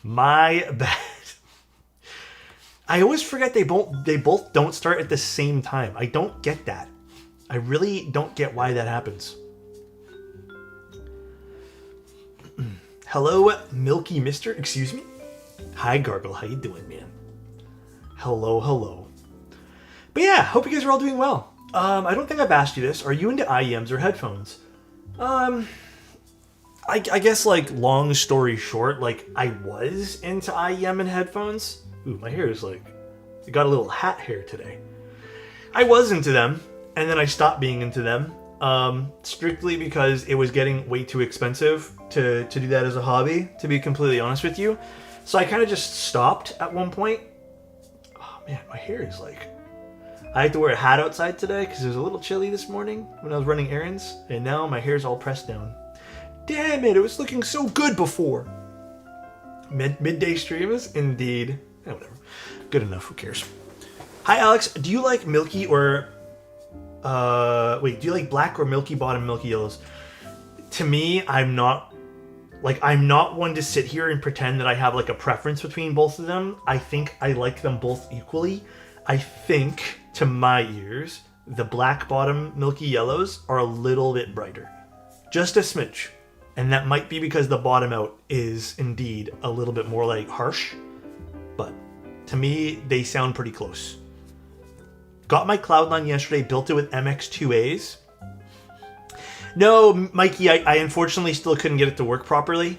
My bad. I always forget they both don't start at the same time. I don't get that. I really don't get why that happens. Hello, Milky Mister. Excuse me. Hi, Gargle. How you doing, man? Hello, hello. But yeah, hope you guys are all doing well. I don't think I've asked you this. Are you into IEMs or headphones? I guess, like, long story short, like, I was into IEM and headphones. Ooh, my hair is like, it got a little hat hair today. I was into them, and then I stopped being into them, strictly because it was getting way too expensive to do that as a hobby, to be completely honest with you. So I kind of just stopped at one point. Oh man, my hair is like, I had to wear a hat outside today because it was a little chilly this morning when I was running errands, and now my hair's all pressed down. Damn it, it was looking so good before. Midday streams? Indeed. Whatever. Good enough, who cares? Hi, Alex. Do you like milky or... do you like black or milky bottom, milky yellows? To me, I'm not one to sit here and pretend that I have, like, a preference between both of them. I think I like them both equally. I think, to my ears, the black bottom milky yellows are a little bit brighter. Just a smidge. And that might be because the bottom out is indeed a little bit more, like, harsh. But to me, they sound pretty close. Got my Cloud9 yesterday, built it with MX2As. No, Mikey, I unfortunately still couldn't get it to work properly.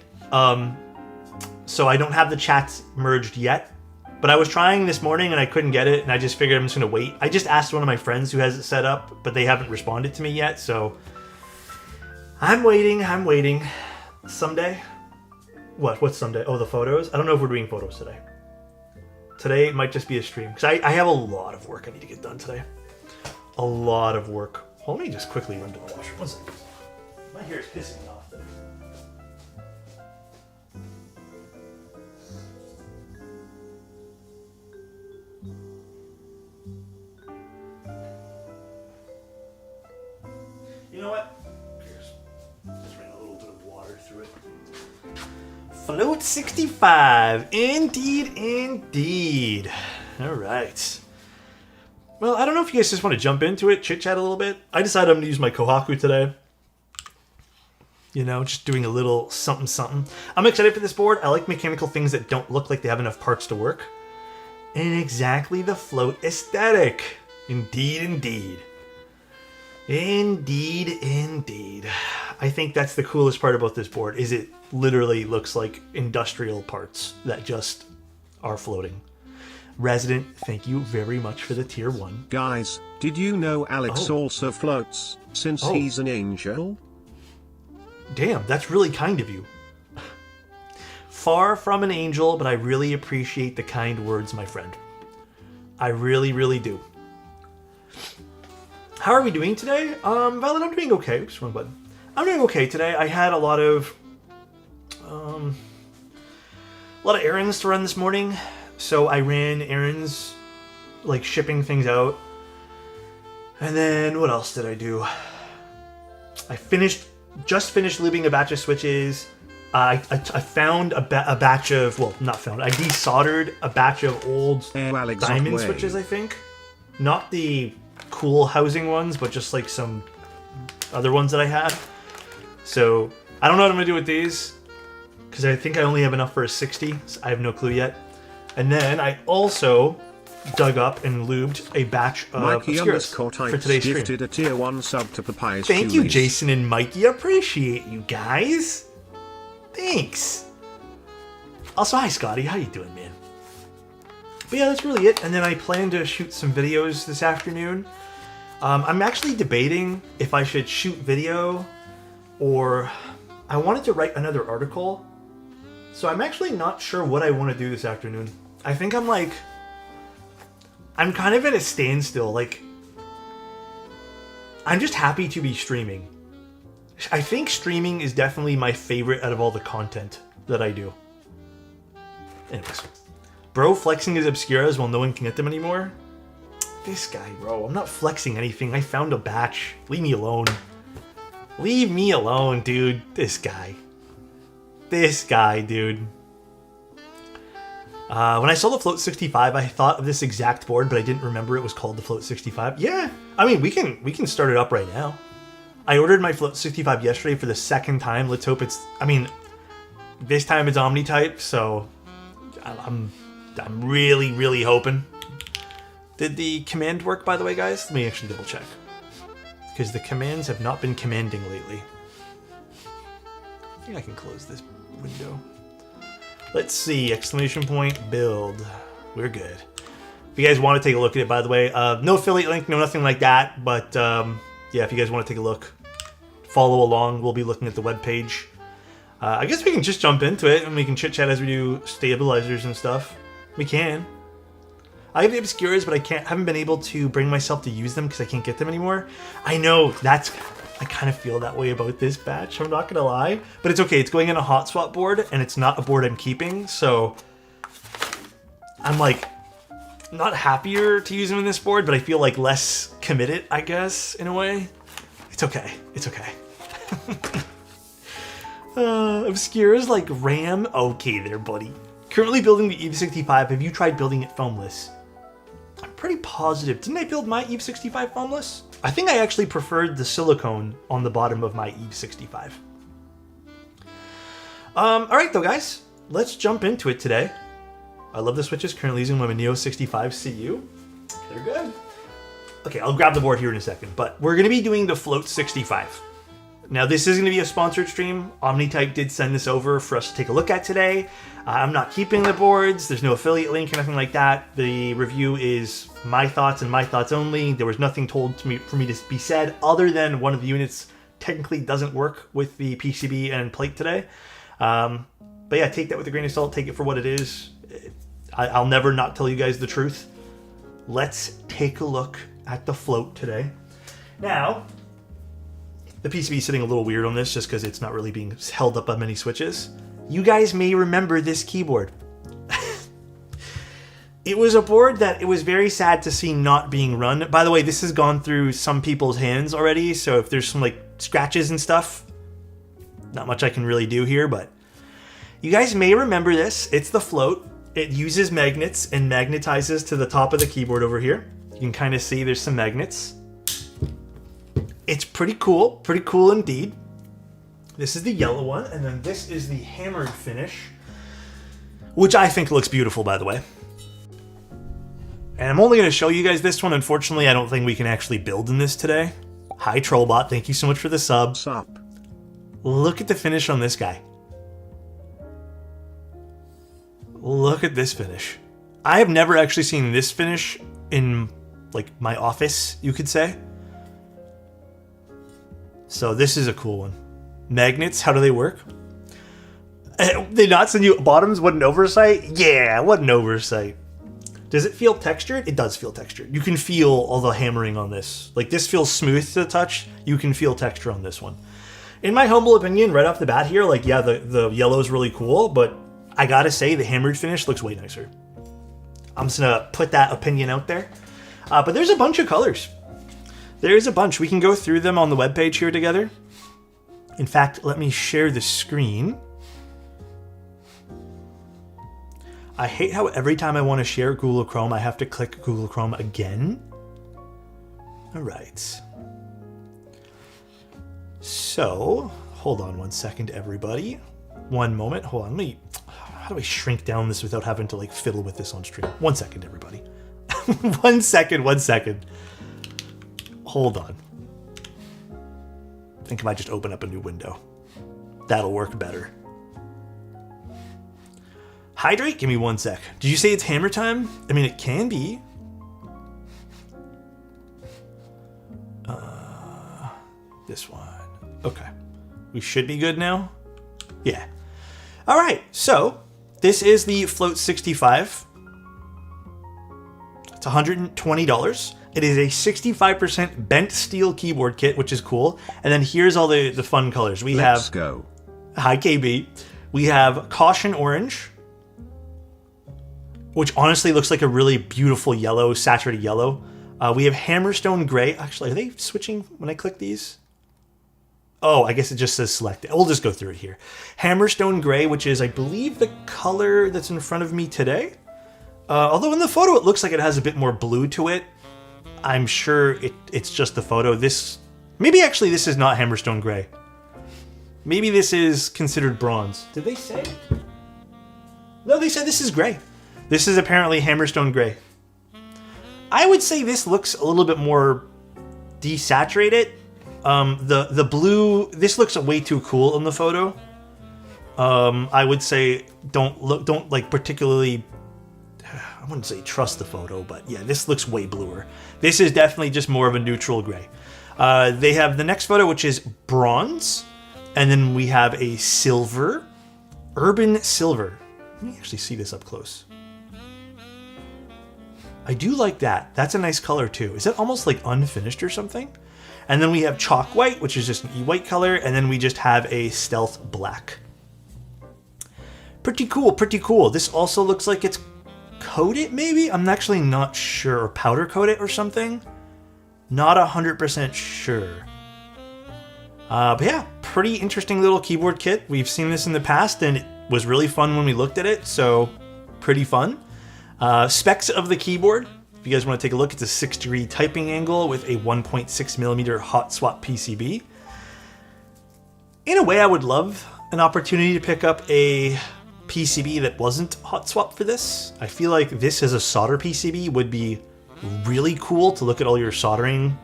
So I don't have the chats merged yet. But I was trying this morning and I couldn't get it, and I just figured I'm just going to wait. I just asked one of my friends who has it set up, but they haven't responded to me yet, so... I'm waiting. Someday? What's someday? Oh, the photos? I don't know if we're doing photos today. Today might just be a stream, because I have a lot of work I need to get done today. A lot of work. Let me just quickly run to the washroom. One second. My hair is pissing me off today. You know what? Who cares? Just ran a little bit of water through it. Float65. Indeed. All right. Well, I don't know if you guys just want to jump into it, chit-chat a little bit. I decided I'm going to use my Kohaku today. You know, just doing a little something. I'm excited for this board. I like mechanical things that don't look like they have enough parts to work. And exactly the float aesthetic. Indeed. I think that's the coolest part about this board, is it literally looks like industrial parts that just are floating. Resident, thank you very much for the tier 1. Guys, did you know Alex also floats, since he's an angel? Damn, that's really kind of you. Far from an angel, but I really appreciate the kind words, my friend. I really do. How are we doing today? Violet, I'm doing okay. Oops, wrong button. I'm doing okay today. I had a lot of errands to run this morning. So I ran errands, like shipping things out. And then what else did I do? I just finished lubing a batch of switches. I found a batch of, well, not found. I desoldered a batch of old diamond switches, I think. Not the cool housing ones, but just like some other ones that I had. So I don't know what I'm gonna do with these, because I think I only have enough for a 60. So I have no clue yet. And then I also dug up and lubed a batch of obscures for today's stream. Gifted a tier 1 sub to Papyrus. Thank you, Jason and Mikey. Appreciate you guys. Thanks. Also, hi Scotty. How you doing, man? But yeah, that's really it. And then I plan to shoot some videos this afternoon. I'm actually debating if I should shoot video, or I wanted to write another article. So I'm actually not sure what I want to do this afternoon. I think I'm kind of at a standstill. Like, I'm just happy to be streaming. I think streaming is definitely my favorite out of all the content that I do. Anyways. Bro flexing his obscuras while no one can get them anymore? This guy, bro. I'm not flexing anything. I found a batch. Leave me alone. Leave me alone, dude. This guy, dude. When I saw the Float65, I thought of this exact board, but I didn't remember it was called the Float65. Yeah, I mean, we can start it up right now. I ordered my Float65 yesterday for the second time. Let's hope it's, I mean, this time it's Omni-type, so I'm really, really hoping. Did the command work, by the way, guys? Let me actually double check. Because the commands have not been commanding lately. I think I can close this window. Let's see, exclamation point, build. We're good. If you guys want to take a look at it, by the way, no affiliate link, no nothing like that, but yeah, if you guys want to take a look, follow along, we'll be looking at the webpage. I guess we can just jump into it, and we can chit-chat as we do stabilizers and stuff. We can. I have the obscures, but haven't been able to bring myself to use them because I can't get them anymore. I know, I kind of feel that way about this batch, I'm not gonna lie. But it's okay, it's going in a hot swap board, and it's not a board I'm keeping, so I'm like, not happier to use them in this board, but I feel like less committed, I guess, in a way. It's okay, it's okay. Obscures like RAM, okay there, buddy. Currently building the EVE65, have you tried building it foamless? I'm pretty positive. Didn't I build my EVE65 foamless? I think I actually preferred the silicone on the bottom of my EVE65. Alright though, guys. Let's jump into it today. I love the switches. Currently using my Neo 65 CU. They're good. Okay, I'll grab the board here in a second, but we're going to be doing the Float65. Now, this is going to be a sponsored stream. Omni-type did send this over for us to take a look at today. I'm not keeping the boards. There's no affiliate link or nothing like that. The review is my thoughts and my thoughts only. There was nothing told to me for me to be said other than one of the units technically doesn't work with the PCB and plate today. But yeah, take that with a grain of salt. Take it for what it is. I'll never not tell you guys the truth. Let's take a look at the Float today. Now, the PCB is sitting a little weird on this just because it's not really being held up by many switches. You guys may remember this keyboard. It was a board that it was very sad to see not being run. By the way, this has gone through some people's hands already, so if there's some like scratches and stuff, not much I can really do here, but you guys may remember this. It's the Float. It uses magnets and magnetizes to the top of the keyboard over here. You can kind of see there's some magnets. It's pretty cool indeed. This is the yellow one, and then this is the hammered finish, which I think looks beautiful, by the way. And I'm only going to show you guys this one. Unfortunately, I don't think we can actually build in this today. Hi, Trollbot. Thank you so much for the sub. Sup. Look at the finish on this guy. Look at this finish. I have never actually seen this finish in, like, my office, you could say. So this is a cool one. Magnets, how do they work? They not send you bottoms? What an oversight? Yeah, what an oversight. Does it feel textured? It does feel textured. You can feel all the hammering on this. Like, this feels smooth to the touch. You can feel texture on this one. In my humble opinion, right off the bat here, like, yeah, the yellow is really cool, but I gotta say the hammered finish looks way nicer. I'm just gonna put that opinion out there. But there's a bunch of colors. There's a bunch. We can go through them on the webpage here together. In fact, let me share the screen. I hate how every time I want to share Google Chrome, I have to click Google Chrome again. All right. So, hold on one second, everybody. One moment. Hold on. How do I shrink down this without having to like fiddle with this on stream? 1 second, everybody. 1 second, 1 second. Hold on. I think if I just open up a new window, that'll work better. Hydrate? Give me 1 sec. Did you say it's hammer time? I mean, it can be. This one. Okay. We should be good now? Yeah. All right. So, this is the Float65. It's $120. It is a 65% bent steel keyboard kit, which is cool. And then here's all the fun colors. Let's go. Hi, KB. We have Caution Orange, which honestly looks like a really beautiful yellow, saturated yellow. We have Hammerstone Gray. Actually, are they switching when I click these? Oh, I guess it just says select. We'll just go through it here. Hammerstone Gray, which is, I believe, the color that's in front of me today. Although in the photo it looks like it has a bit more blue to it. I'm sure it's just the photo. Maybe actually this is not Hammerstone Gray. Maybe this is considered bronze. Did they say? No, they said this is gray. This is apparently Hammerstone Gray. I would say this looks a little bit more desaturated. The blue, this looks way too cool in the photo. I would say don't like particularly, I wouldn't say trust the photo, but yeah, this looks way bluer. This is definitely just more of a neutral gray. They have the next photo, which is bronze, and then we have a silver, urban silver. Let me actually see this up close. I do like that. That's a nice color too. Is that almost like unfinished or something? And then we have chalk white, which is just an e-white color, and then we just have a stealth black. Pretty cool, pretty cool. This also looks like it's coated, maybe? I'm actually not sure. Or powder coated or something. Not 100% sure. But yeah, pretty interesting little keyboard kit. We've seen this in the past, and it was really fun when we looked at it, so pretty fun. Specs of the keyboard. If you guys want to take a look, it's a 6-degree typing angle with a 1.6mm hot swap PCB. In a way, I would love an opportunity to pick up a PCB that wasn't hot swap for this. I feel like this as a solder PCB would be really cool to look at all your soldering,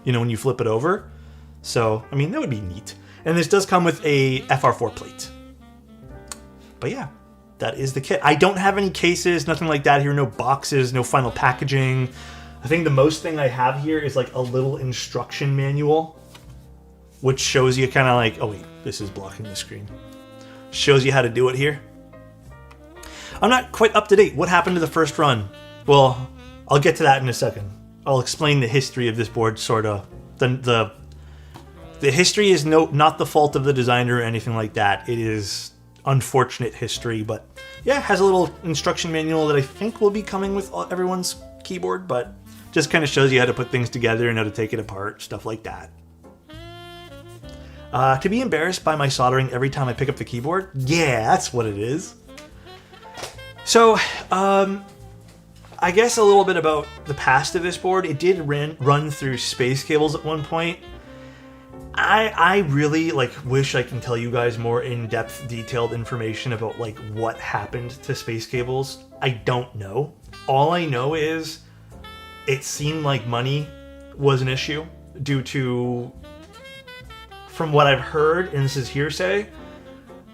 you know, when you flip it over. So, I mean, that would be neat. And this does come with a FR4 plate. But yeah, that is the kit. I don't have any cases, nothing like that here, no boxes, no final packaging. I think the most thing I have here is like a little instruction manual, which shows you kind of like, oh wait, this is blocking the screen. Shows you how to do it here. I'm not quite up to date. What happened to the first run? Well, I'll get to that in a second. I'll explain the history of this board, sort of. The history is not the fault of the designer or anything like that. It is unfortunate history, but yeah, it has a little instruction manual that I think will be coming with everyone's keyboard, but just kind of shows you how to put things together and how to take it apart, stuff like that. To be embarrassed by my soldering every time I pick up the keyboard? Yeah, that's what it is. So, I guess a little bit about the past of this board. It did run through space cables at one point. I really wish I can tell you guys more in-depth, detailed information about what happened to space cables. I don't know. All I know is it seemed like money was an issue due to, from what I've heard, and this is hearsay,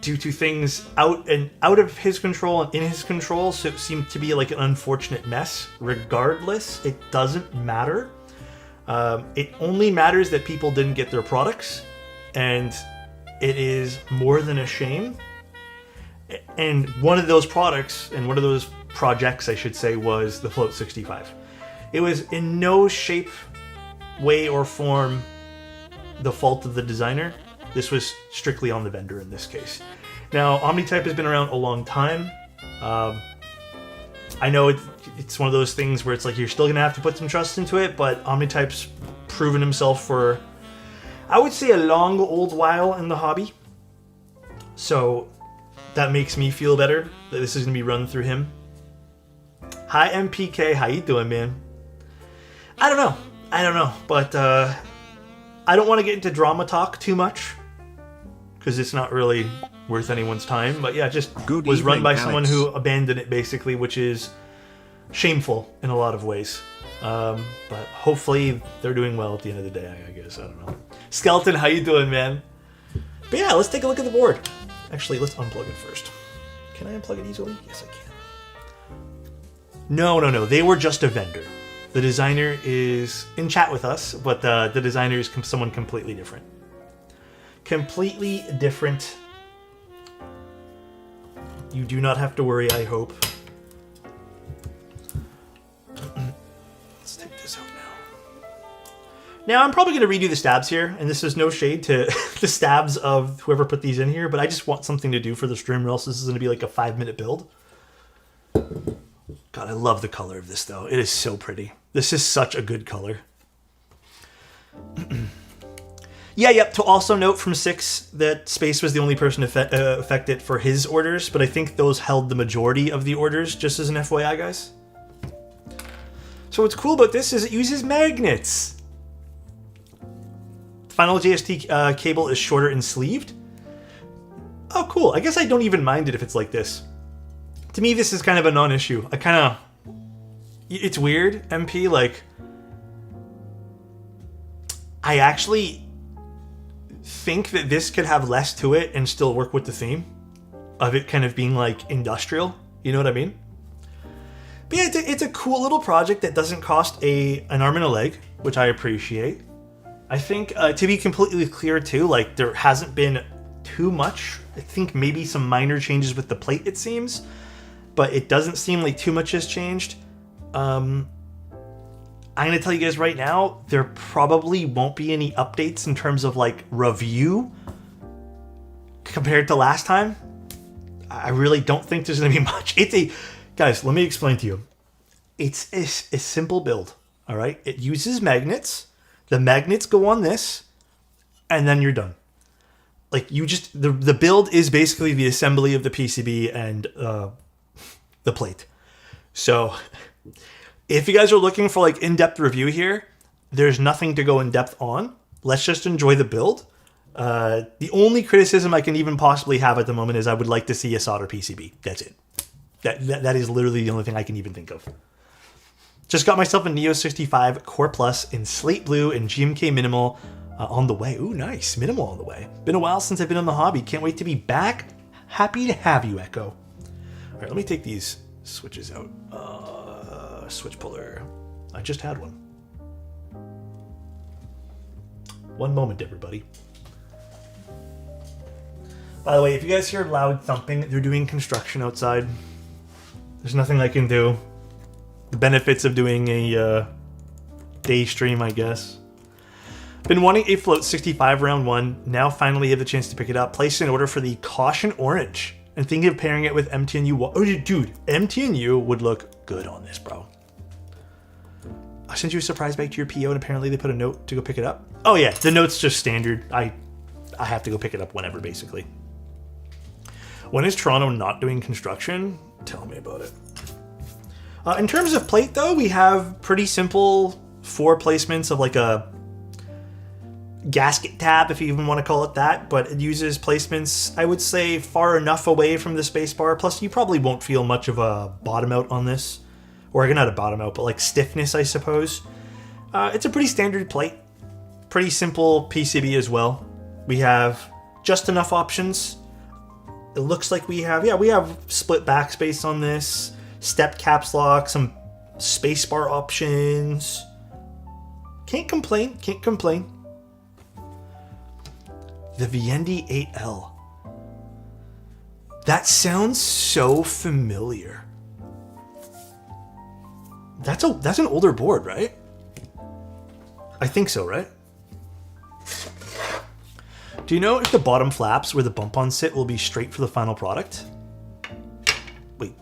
due to things out of his control and in his control, so it seemed to be like an unfortunate mess. Regardless, it doesn't matter. It only matters that people didn't get their products, and it is more than a shame. And one of those products, and one of those projects, I should say, was the Float65. It was in no shape, way, or form the fault of the designer. This was strictly on the vendor in this case. Now, OmniType has been around a long time. I know it's one of those things where it's like you're still going to have to put some trust into it, but OmniType's proven himself for, I would say, a long old while in the hobby. So that makes me feel better that this is going to be run through him. Hi, MPK. How you doing, man? I don't know. But I don't want to get into drama talk too much, because it's not really worth anyone's time. But yeah, just was run by someone who abandoned it, basically, which is shameful in a lot of ways. But hopefully they're doing well at the end of the day, I guess. I don't know. Skeleton, how you doing, man? But yeah, let's take a look at the board. Actually, let's unplug it first. Can I unplug it easily? Yes, I can. No. They were just a vendor. The designer is in chat with us, but the designer is someone completely different. Completely different. You do not have to worry, I hope. Let's take this out now. Now, I'm probably going to redo the stabs here, and this is no shade to the stabs of whoever put these in here, but I just want something to do for the stream, or else this is going to be like a 5-minute build. God, I love the color of this, though. It is so pretty. This is such a good color. Yep. To also note from 6 that Space was the only person affected for his orders, but I think those held the majority of the orders, just as an FYI, guys. So what's cool about this is it uses magnets. The final JST cable is shorter and sleeved. Oh, cool. I guess I don't even mind it if it's like this. To me, this is kind of a non-issue. It's weird, MP, like... I actually think that this could have less to it and still work with the theme of it kind of being like industrial. You know what I mean? But yeah, it's a cool little project that doesn't cost an arm and a leg, which I appreciate. I think, to be completely clear too, like there hasn't been too much. I think maybe some minor changes with the plate, it seems, but it doesn't seem like too much has changed. I'm going to tell you guys right now, there probably won't be any updates in terms of like review compared to last time. I really don't think there's going to be much. Guys, let me explain to you. It's a simple build, all right? It uses magnets. The magnets go on this, and then you're done. Like the build is basically the assembly of the PCB and the plate. So if you guys are looking for like in-depth review here, there's nothing to go in depth on. Let's just enjoy the build. The only criticism I can even possibly have at the moment is I would like to see a solder PCB. That's it. That is literally the only thing I can even think of. Just got myself a Neo 65 Core Plus in Slate Blue and GMK Minimal on the way. Ooh, nice. Minimal on the way. Been a while since I've been on the hobby. Can't wait to be back. Happy to have you, Echo. All right, let me take these switches out. Switch puller. I just had one. One moment, everybody. By the way, if you guys hear loud thumping, they're doing construction outside. There's nothing I can do. The benefits of doing a day stream, I guess. Been wanting a Float 65 round 1. Now finally have the chance to pick it up. Placed an order for the Caution Orange. And thinking of pairing it with MTNU. Oh, dude, MTNU would look good on this, bro. I sent you a surprise back to your PO, and apparently they put a note to go pick it up. Oh yeah, the note's just standard. I have to go pick it up whenever, basically. When is Toronto not doing construction? Tell me about it. In terms of plate, though, we have pretty simple 4 placements of like a gasket tab, if you even want to call it that, but it uses placements, I would say, far enough away from the spacebar. Plus, you probably won't feel much of a bottom out on this. Or not a bottom out, but like stiffness, I suppose. It's a pretty standard plate. Pretty simple PCB as well. We have just enough options. It looks like we have split backspace on this, step caps lock, some spacebar options. Can't complain. The Viendi 8L. That sounds so familiar. That's an older board, right? I think so, right? Do you know if the bottom flaps where the bump-ons sit will be straight for the final product? Wait,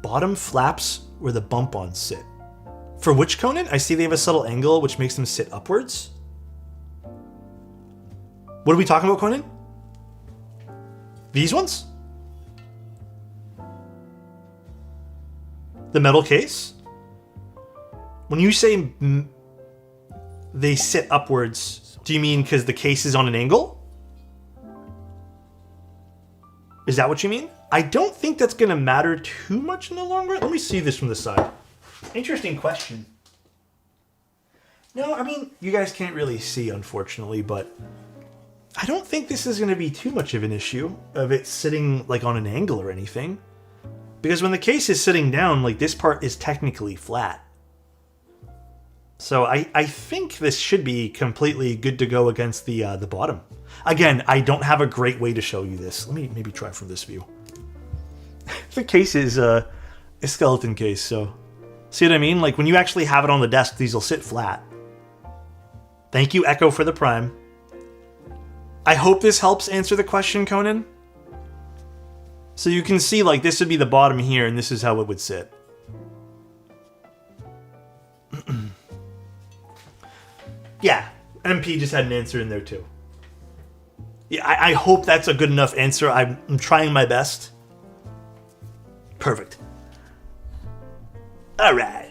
bottom flaps where the bump-ons sit. For which Conan? I see they have a subtle angle which makes them sit upwards. What are we talking about, Conan? These ones? The metal case? When you say they sit upwards, do you mean because the case is on an angle? Is that what you mean? I don't think that's going to matter too much in the long run. Let me see this from the side. Interesting question. No, I mean, you guys can't really see, unfortunately, but I don't think this is going to be too much of an issue of it sitting like on an angle or anything. Because when the case is sitting down, like this part is technically flat. So I think this should be completely good to go against the bottom. Again, I don't have a great way to show you this. Let me maybe try from this view. The case is a skeleton case, so see what I mean? Like when you actually have it on the desk, these will sit flat. Thank you, Echo, for the Prime. I hope this helps answer the question, Conan. So you can see, like, this would be the bottom here, and this is how it would sit. Yeah, MP just had an answer in there too. Yeah, I hope that's a good enough answer. I'm trying my best. Perfect. All right.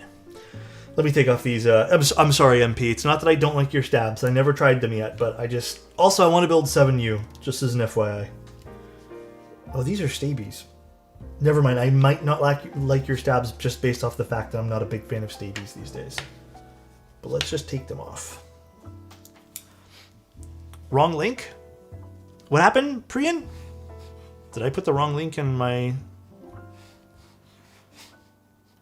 Let me take off these. I'm sorry, MP. It's not that I don't like your stabs. I never tried them yet, but I just... Also, I want to build 7U, just as an FYI. Oh, these are stabies. Never mind. I might not like your stabs just based off the fact that I'm not a big fan of stabies these days. But let's just take them off. Wrong link? What happened, Priyan? Did I put the wrong link in my...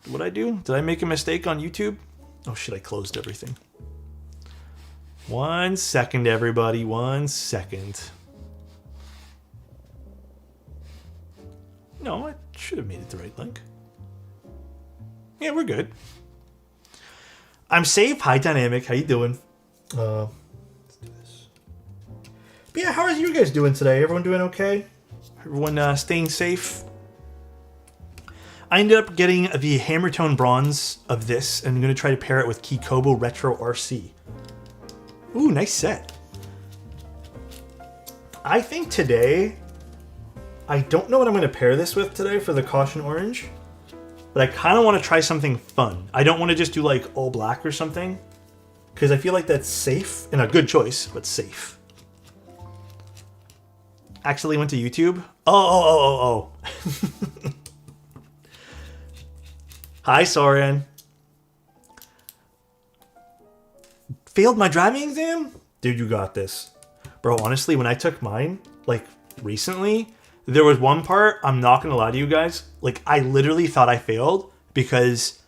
What'd I do? Did I make a mistake on YouTube? Oh shit, I closed everything. 1 second, everybody. 1 second. No, I should have made it the right link. Yeah, we're good. I'm safe. Hi, Dynamic. How you doing? Let's do this. But yeah, how are you guys doing today? Everyone doing okay? Everyone staying safe? I ended up getting the Hammertone Bronze of this, and I'm going to try to pair it with Kikobo Retro RC. Ooh, nice set. I think today... I don't know what I'm going to pair this with today for the Caution Orange, but I kind of want to try something fun. I don't want to just do like all black or something, because I feel like that's safe, and a good choice, but safe. Actually went to YouTube. Oh. Hi, Soren. Failed my driving exam? Dude, you got this. Bro, honestly, when I took mine, like, recently, there was one part, I'm not going to lie to you guys, like, I literally thought I failed because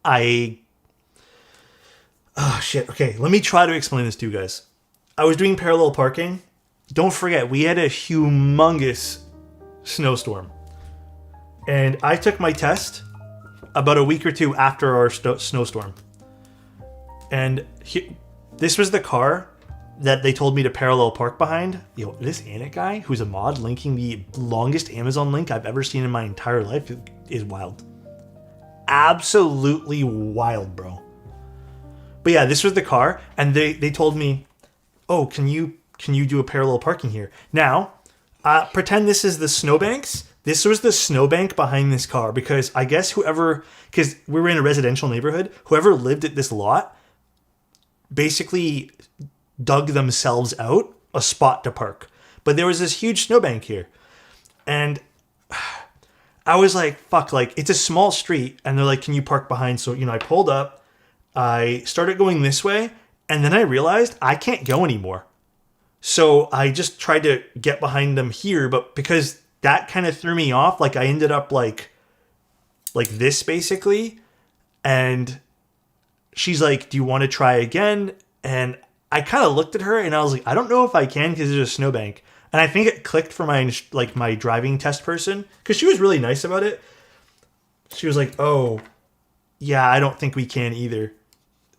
Oh, shit. Okay, let me try to explain this to you guys. I was doing parallel parking. Don't forget, we had a humongous snowstorm. And I took my test about a week or two after our snowstorm. And this was the car that they told me to parallel park behind. Yo, this Anik guy, who's a mod, linking the longest Amazon link I've ever seen in my entire life, is wild. Absolutely wild, bro. But yeah, this was the car, and they told me, oh, can you do a parallel parking here? Now, pretend this is the snowbanks. This was the snowbank behind this car, because I guess because we were in a residential neighborhood, whoever lived at this lot basically dug themselves out a spot to park. But there was this huge snowbank here. And I was like, fuck, like, it's a small street. And they're like, can you park behind? So, I pulled up, I started going this way, and then I realized I can't go anymore. So I just tried to get behind them here, but because that kind of threw me off, like, I ended up like this, basically. And she's like, do you want to try again? And I kind of looked at her and I was like, I don't know if I can because there's a snowbank. And I think it clicked for my driving test person, because she was really nice about it. She was like, oh, yeah, I don't think we can either.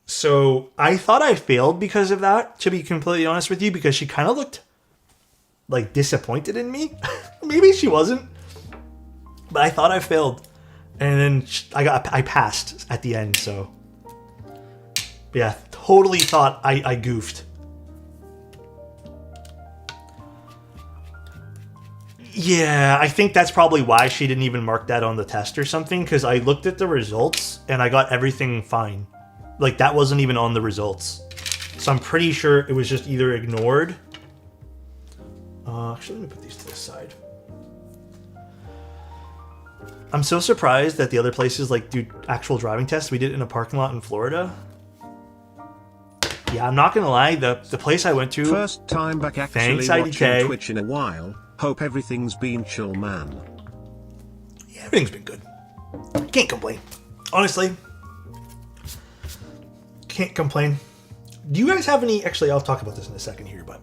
So I thought I failed because of that, to be completely honest with you, because she kind of looked like disappointed in me. Maybe she wasn't, but I thought I failed. And then I passed at the end, so. But yeah, totally thought I goofed. Yeah, I think that's probably why she didn't even mark that on the test or something, because I looked at the results and I got everything fine. Like, that wasn't even on the results. So I'm pretty sure it was just either ignored. Actually, let me put these to the side. I'm so surprised that the other places like do actual driving tests. We did it in a parking lot in Florida. Yeah, I'm not gonna lie, the place I went to. First time back actually thanks, watching IDK. Twitch in a while. Hope everything's been chill, man. Yeah, everything's been good. Can't complain. Honestly. Can't complain. Do you guys have any... Actually, I'll talk about this in a second here, but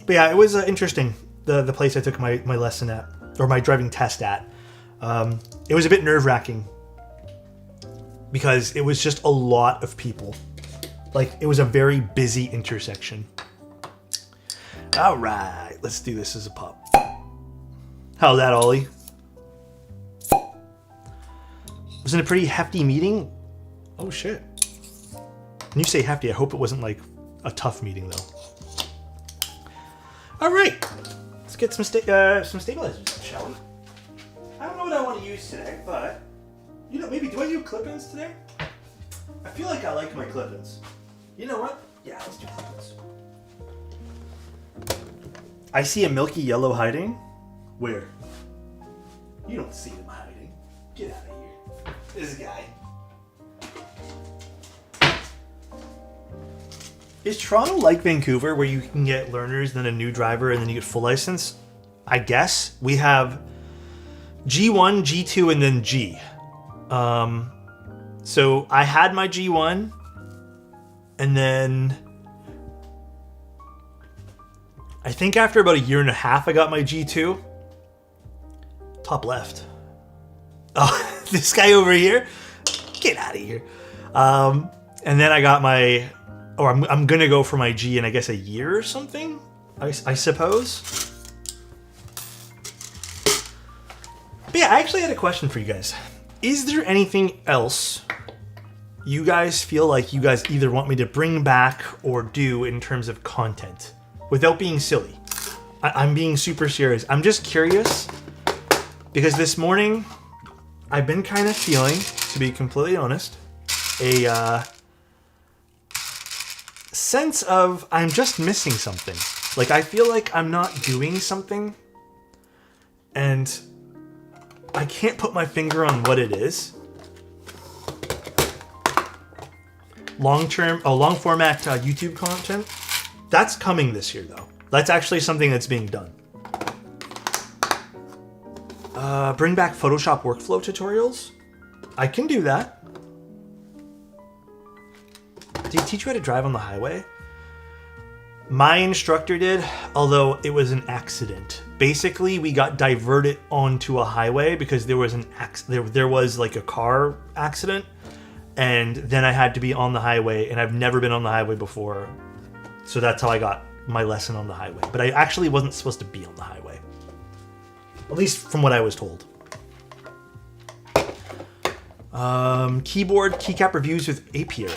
yeah, it was interesting, the place I took my lesson at, or my driving test at. It was a bit nerve-wracking because it was just a lot of people. Like, it was a very busy intersection. All right, let's do this as a pop. How's that, Ollie? Was it a pretty hefty meeting? Oh, shit. When you say hefty, I hope it wasn't like a tough meeting, though. All right. let's get some stabilizers, shall we? I don't know what I want to use today, but maybe do I do clip-ins today? I feel like I like my clip-ins. You know what? Yeah, let's do clip-ins. I see a milky yellow hiding. Where? You don't see him hiding. Get out of here. This guy. Is Toronto like Vancouver where you can get learners, then a new driver, and then you get full license? I guess. We have G1, G2, and then G. So I had my G1, and then I think after about a year and a half I got my G2. Top left. Oh, this guy over here? Get out of here. And then I got my... Or I'm gonna go for my G in, I guess, a year or something, I suppose. But yeah, I actually had a question for you guys. Is there anything else you guys feel like you guys either want me to bring back or do in terms of content? Without being silly. I'm being super serious. I'm just curious because this morning I've been kind of feeling, to be completely honest, a sense of I'm just missing something. Like I feel like I'm not doing something and I can't put my finger on what it is. Long format YouTube content, that's coming this year though. That's actually something that's being done. Bring back Photoshop workflow tutorials. I can do that. Did he teach you how to drive on the highway? My instructor did, although it was an accident. Basically, we got diverted onto a highway because there was there was like a car accident, and then I had to be on the highway, and I've never been on the highway before, so that's how I got my lesson on the highway. But I actually wasn't supposed to be on the highway, at least from what I was told. Keyboard keycap reviews with Apiary.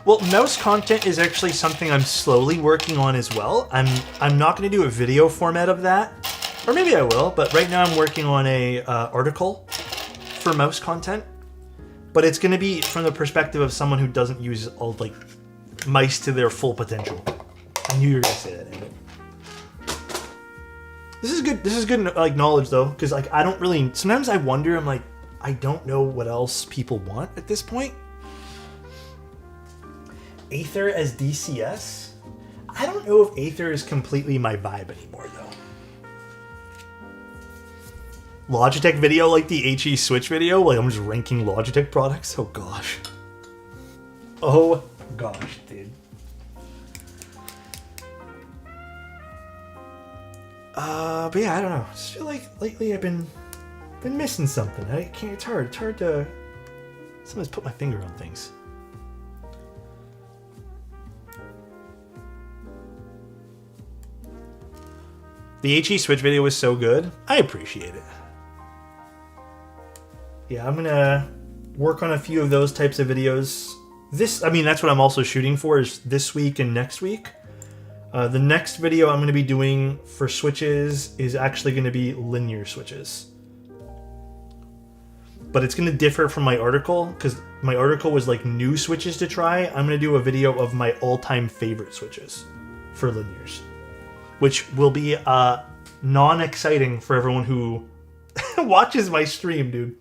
Well, mouse content is actually something I'm slowly working on as well. I'm not going to do a video format of that, or maybe I will. But right now I'm working on a article for mouse content, but it's going to be from the perspective of someone who doesn't use all like mice to their full potential. I knew you were going to say that, David. This is good. This is good like knowledge though, because like I don't really. Sometimes I wonder. I'm like, I don't know what else people want at this point. Aether as DCS? I don't know if Aether is completely my vibe anymore, though. Logitech video like the HE Switch video? Like, I'm just ranking Logitech products? Oh, gosh. Oh, gosh, dude. But yeah, I don't know. I just feel like lately I've been missing something. I can't, it's hard to sometimes put my finger on things. The HE Switch video was so good. I appreciate it. Yeah, I'm gonna work on a few of those types of videos. That's what I'm also shooting for, is this week and next week. The next video I'm gonna be doing for switches is actually gonna be linear switches. But it's gonna differ from my article, because my article was like new switches to try. I'm gonna do a video of my all-time favorite switches for linears, which will be non-exciting for everyone who watches my stream, dude.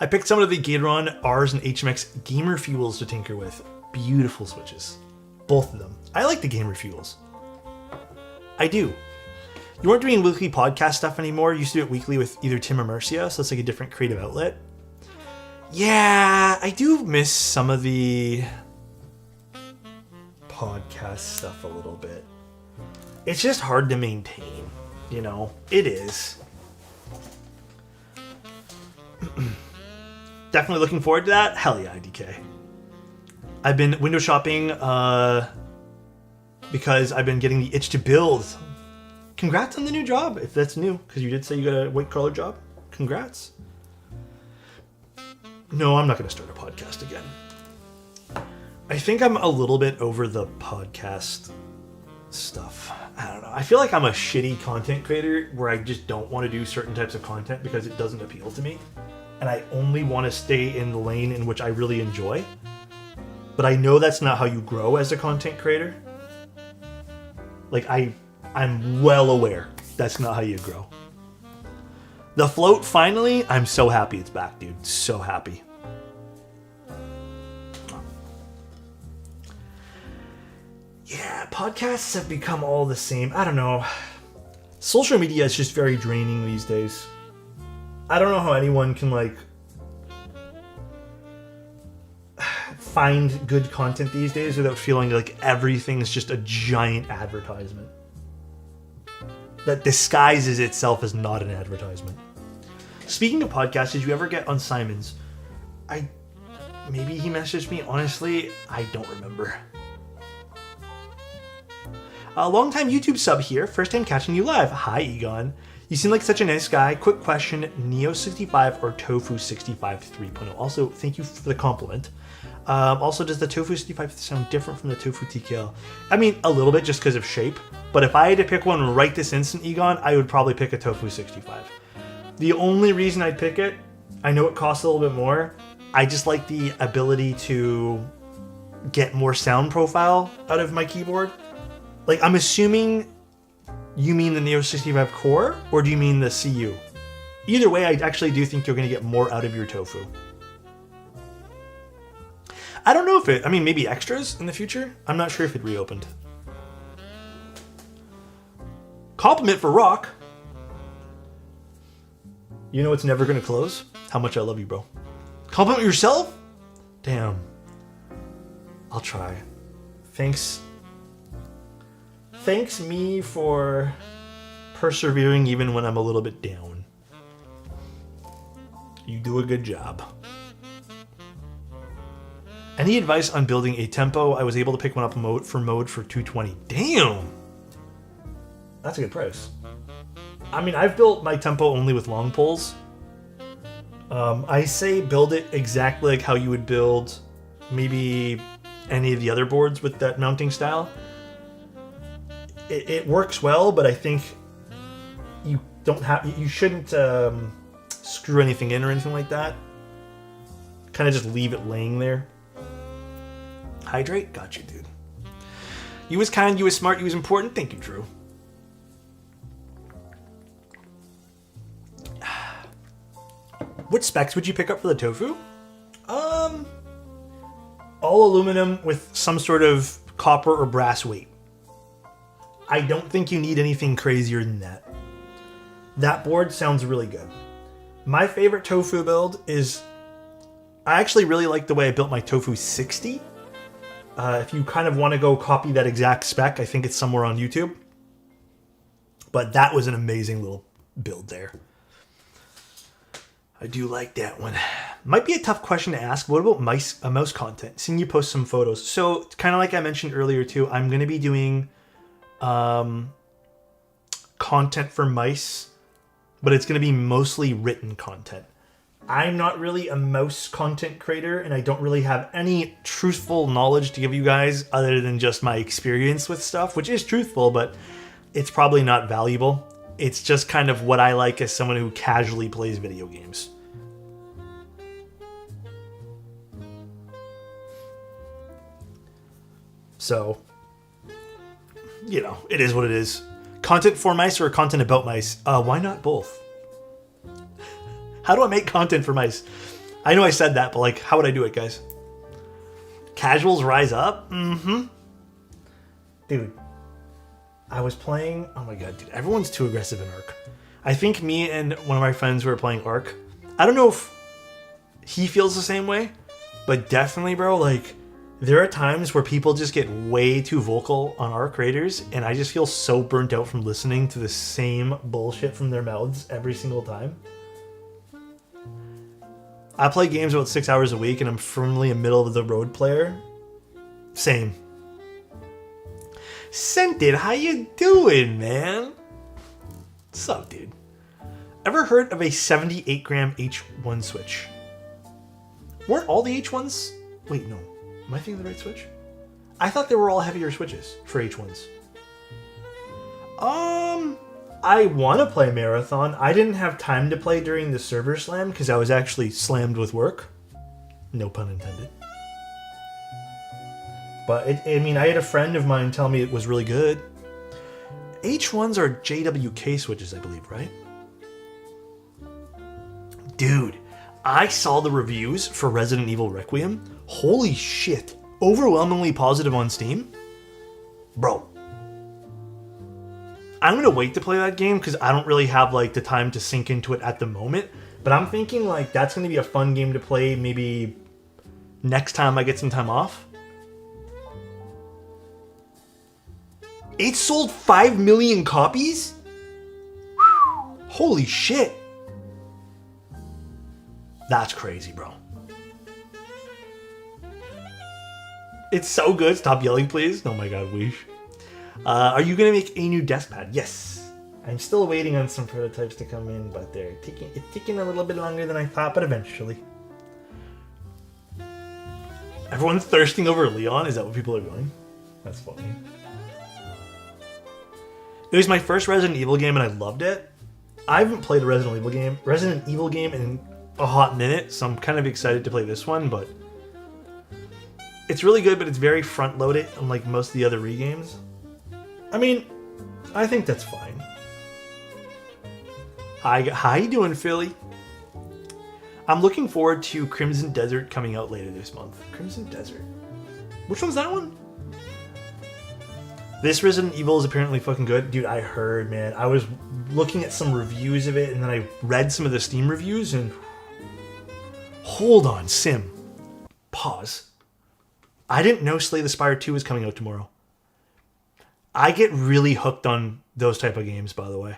I picked some of the Gateron Rs and HMX Gamer Fuels to tinker with. Beautiful switches. Both of them. I like the Gamer Fuels. I do. You weren't doing weekly podcast stuff anymore. You used to do it weekly with either Tim or Mercia, so it's like a different creative outlet. Yeah, I do miss some of the podcast stuff a little bit. It's just hard to maintain, you know? It is. Definitely looking forward to that. Hell yeah, IDK. I've been window shopping because I've been getting the itch to build. Congrats on the new job, if that's new, because you did say you got a white collar job. Congrats. No, I'm not going to start a podcast again. I think I'm a little bit over the podcast stuff. I don't know. I feel like I'm a shitty content creator where I just don't want to do certain types of content because it doesn't appeal to me. And I only want to stay in the lane in which I really enjoy. But I know that's not how you grow as a content creator. Like, I'm well aware that's not how you grow. The float, finally, I'm so happy it's back, dude. So happy. Yeah, podcasts have become all the same. I don't know. Social media is just very draining these days. I don't know how anyone can, like, find good content these days without feeling like everything is just a giant advertisement that disguises itself as not an advertisement. Speaking of podcasts, did you ever get on Simon's? Maybe he messaged me. Honestly, I don't remember. A long-time YouTube sub here. First time catching you live. Hi, Egon. You seem like such a nice guy. Quick question, Neo65 or Tofu65 3.0? Also, thank you for the compliment. Also, does the Tofu 65 sound different from the Tofu TKL? I mean, a little bit just because of shape. But if I had to pick one right this instant, Egon, I would probably pick a Tofu 65. The only reason I'd pick it, I know it costs a little bit more. I just like the ability to get more sound profile out of my keyboard. Like, I'm assuming you mean the Neo 65 core, or do you mean the CU? Either way, I actually do think you're going to get more out of your Tofu. I don't know if it... I mean, maybe extras in the future? I'm not sure if it reopened. Compliment for Rock. You know it's never going to close? How much I love you, bro. Compliment yourself? Damn. I'll try. Thanks me for persevering even when I'm a little bit down. You do a good job. Any advice on building a tempo? I was able to pick one up for $220. Damn! That's a good price. I mean, I've built my tempo only with long poles. I say build it exactly like how you would build maybe any of the other boards with that mounting style. It works well, but I think you shouldn't screw anything in or anything like that. Kind of just leave it laying there. Hydrate? Got you, dude. You was kind, you was smart, you was important. Thank you, Drew. What specs would you pick up for the Tofu? All aluminum with some sort of copper or brass weight. I don't think you need anything crazier than that. That board sounds really good. My favorite Tofu build is... I actually really like the way I built my Tofu 60. If you kind of want to go copy that exact spec, I think it's somewhere on YouTube. But that was an amazing little build there. I do like that one. Might be a tough question to ask. What about mouse content? Seeing you post some photos. So, kind of like I mentioned earlier too, I'm going to be doing content for mice, but it's going to be mostly written content. I'm not really a mouse content creator, and I don't really have any truthful knowledge to give you guys other than just my experience with stuff, which is truthful, but it's probably not valuable. It's just kind of what I like as someone who casually plays video games. So, you know, it is what it is. Content for mice or content about mice? Why not both? How do I make content for mice? I know I said that, but like, how would I do it, guys? Casuals rise up? Mm-hmm. Dude, I was playing... Oh my god, dude. Everyone's too aggressive in Ark. I think me and one of my friends were playing Ark. I don't know if he feels the same way, but definitely, bro, like... There are times where people just get way too vocal on Ark raiders, and I just feel so burnt out from listening to the same bullshit from their mouths every single time. I play games about 6 hours a week, and I'm firmly a middle-of-the-road player. Same. Scented, how you doing, man? What's up, dude? Ever heard of a 78-gram H1 switch? Weren't all the H1s? Wait, no. Am I thinking the right Switch? I thought they were all heavier Switches for H1s. I want to play Marathon. I didn't have time to play during the server slam because I was actually slammed with work. No pun intended. But, I had a friend of mine tell me it was really good. H1s are JWK Switches, I believe, right? Dude, I saw the reviews for Resident Evil Requiem. Holy shit. Overwhelmingly positive on Steam. Bro. I'm going to wait to play that game because I don't really have the time to sink into it at the moment. But I'm thinking that's going to be a fun game to play maybe next time I get some time off. It sold 5 million copies? Holy shit. That's crazy, bro. It's so good. Stop yelling, please. Oh my god, Weesh. Are you going to make a new desk pad? Yes. I'm still waiting on some prototypes to come in, but it's taking a little bit longer than I thought, but eventually. Everyone's thirsting over Leon? Is that what people are doing? That's funny. It was my first Resident Evil game and I loved it. I haven't played a Resident Evil game in a hot minute, so I'm kind of excited to play this one, but it's really good, but it's very front-loaded unlike most of the other re-games. I think that's fine. How you doing, Philly? I'm looking forward to Crimson Desert coming out later this month. Crimson Desert. Which one's that one? This Resident Evil is apparently fucking good. Dude, I heard, man. I was looking at some reviews of it, and then I read some of the Steam reviews, and... Hold on, Sim. Pause. I didn't know Slay the Spire 2 was coming out tomorrow. I get really hooked on those type of games, by the way.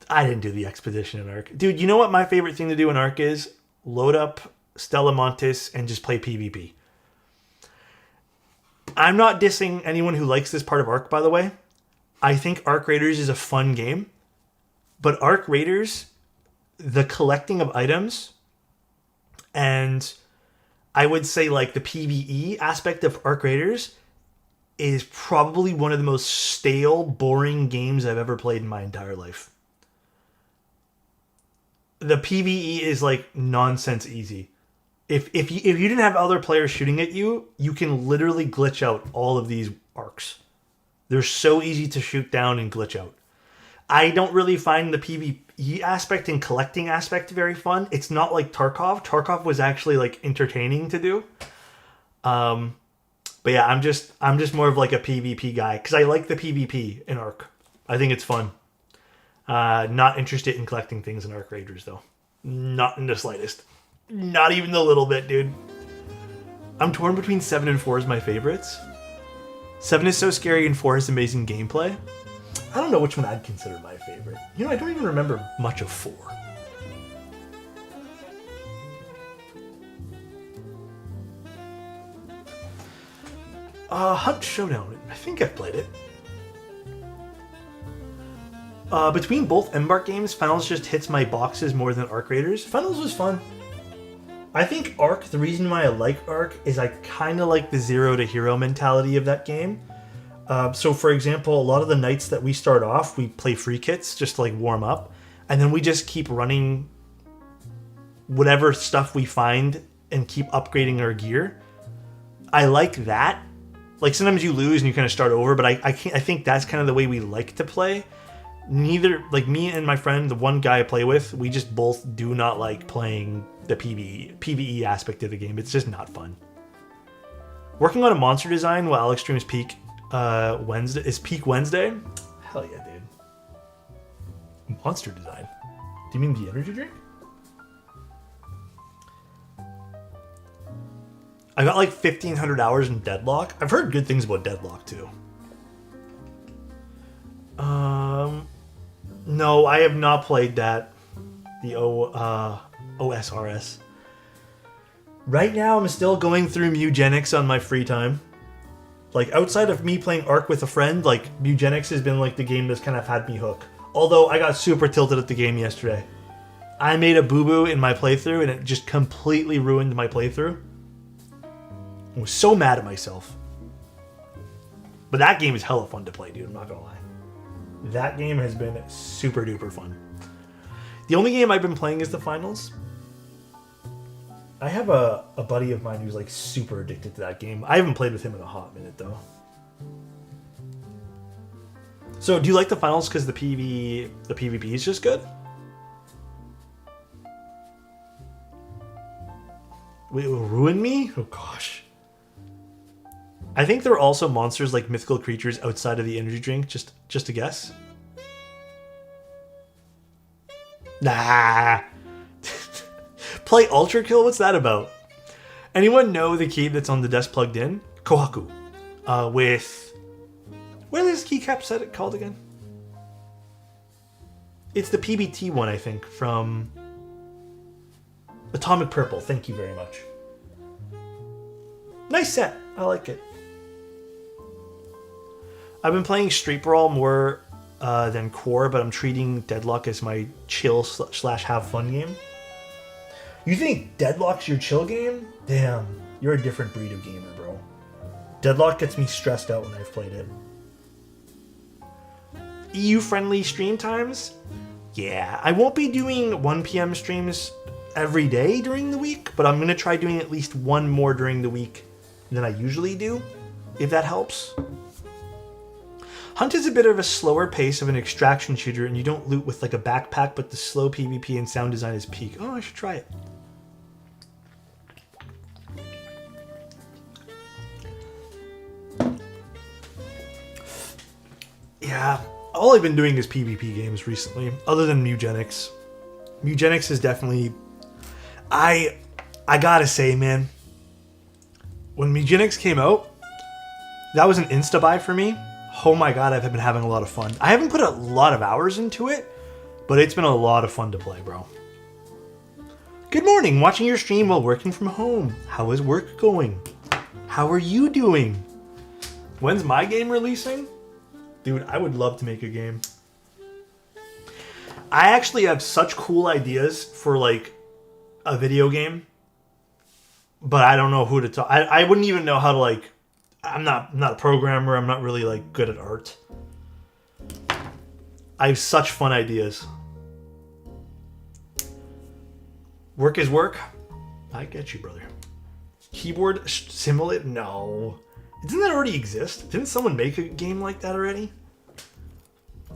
I didn't do the Expedition in Ark. Dude, you know what my favorite thing to do in Ark is? Load up Stella Montis and just play PvP. I'm not dissing anyone who likes this part of Ark, by the way. I think Ark Raiders is a fun game. But Ark Raiders, the collecting of items, and I would say the PvE aspect of Ark Raiders is probably one of the most stale, boring games I've ever played in my entire life. The PvE is nonsense easy. If you didn't have other players shooting at you, you can literally glitch out all of these arcs. They're so easy to shoot down and glitch out. I don't really find the PvE aspect and collecting aspect very fun. It's not like Tarkov. Tarkov was actually entertaining to do. But yeah, I'm just more of a PvP guy because I like the PvP in Ark. I think it's fun. Not interested in collecting things in Ark Raiders though. Not in the slightest. Not even a little bit, dude. I'm torn between 7 and 4 as my favorites. 7 is so scary and 4 has amazing gameplay. I don't know which one I'd consider my favorite. I don't even remember much of 4. Hunt Showdown. I think I've played it. Between both Embark games, Finals just hits my boxes more than Ark Raiders. Finals was fun. I think Ark, the reason why I like Ark is I kind of like the zero to hero mentality of that game. So for example, a lot of the nights that we start off, we play free kits just to warm up. And then we just keep running whatever stuff we find and keep upgrading our gear. I like that. Sometimes you lose and you kind of start over, but I think that's kind of the way we like to play. Neither, me and my friend, the one guy I play with, we just both do not like playing the PvE aspect of the game. It's just not fun. Working on a monster design while Alex streams Peak Wednesday? Hell yeah, dude. Monster design? Do you mean the energy drink? I got 1,500 hours in Deadlock. I've heard good things about Deadlock too. No, I have not played that. The OSRS. Right now, I'm still going through Mugenics on my free time. Outside of me playing Ark with a friend, Mugenics has been the game that's kind of had me hooked. Although I got super tilted at the game yesterday. I made a boo-boo in my playthrough and it just completely ruined my playthrough. I was so mad at myself. But that game is hella fun to play, dude. I'm not gonna lie. That game has been super duper fun. The only game I've been playing is the finals. I have a buddy of mine who's like super addicted to that game. I haven't played with him in a hot minute though. So do you like the finals because the PvP is just good? Wait, it will ruin me? Oh gosh. I think there are also monsters like mythical creatures outside of the energy drink, just a guess. Nah. Play Ultra Kill? What's that about? Anyone know the key that's on the desk plugged in? Kohaku. With... What is this keycap set called again? It's the PBT one, I think, from... Atomic Purple. Thank you very much. Nice set. I like it. I've been playing Street Brawl more than Core, but I'm treating Deadlock as my chill / have fun game. You think Deadlock's your chill game? Damn, you're a different breed of gamer, bro. Deadlock gets me stressed out when I've played it. EU-friendly stream times? Yeah, I won't be doing 1 p.m. streams every day during the week, but I'm going to try doing at least one more during the week than I usually do, if that helps. Hunt is a bit of a slower pace of an extraction shooter, and you don't loot with like a backpack, but the slow PvP and sound design is peak. Oh, I should try it. Yeah, all I've been doing is PvP games recently, other than Mugenics. Mugenics is definitely... I gotta say, man, when Mugenics came out, that was an insta-buy for me. Oh my god, I've been having a lot of fun. I haven't put a lot of hours into it, but it's been a lot of fun to play, bro. Good morning, watching your stream while working from home. How is work going? How are you doing? When's my game releasing? Dude, I would love to make a game. I actually have such cool ideas for like a video game, but I don't know who to talk. I wouldn't even know how to like. I'm not a programmer. I'm not really like good at art. I have such fun ideas. Work is work. I get you, brother. Keyboard simulate? No. Doesn't that already exist? Didn't someone make a game like that already?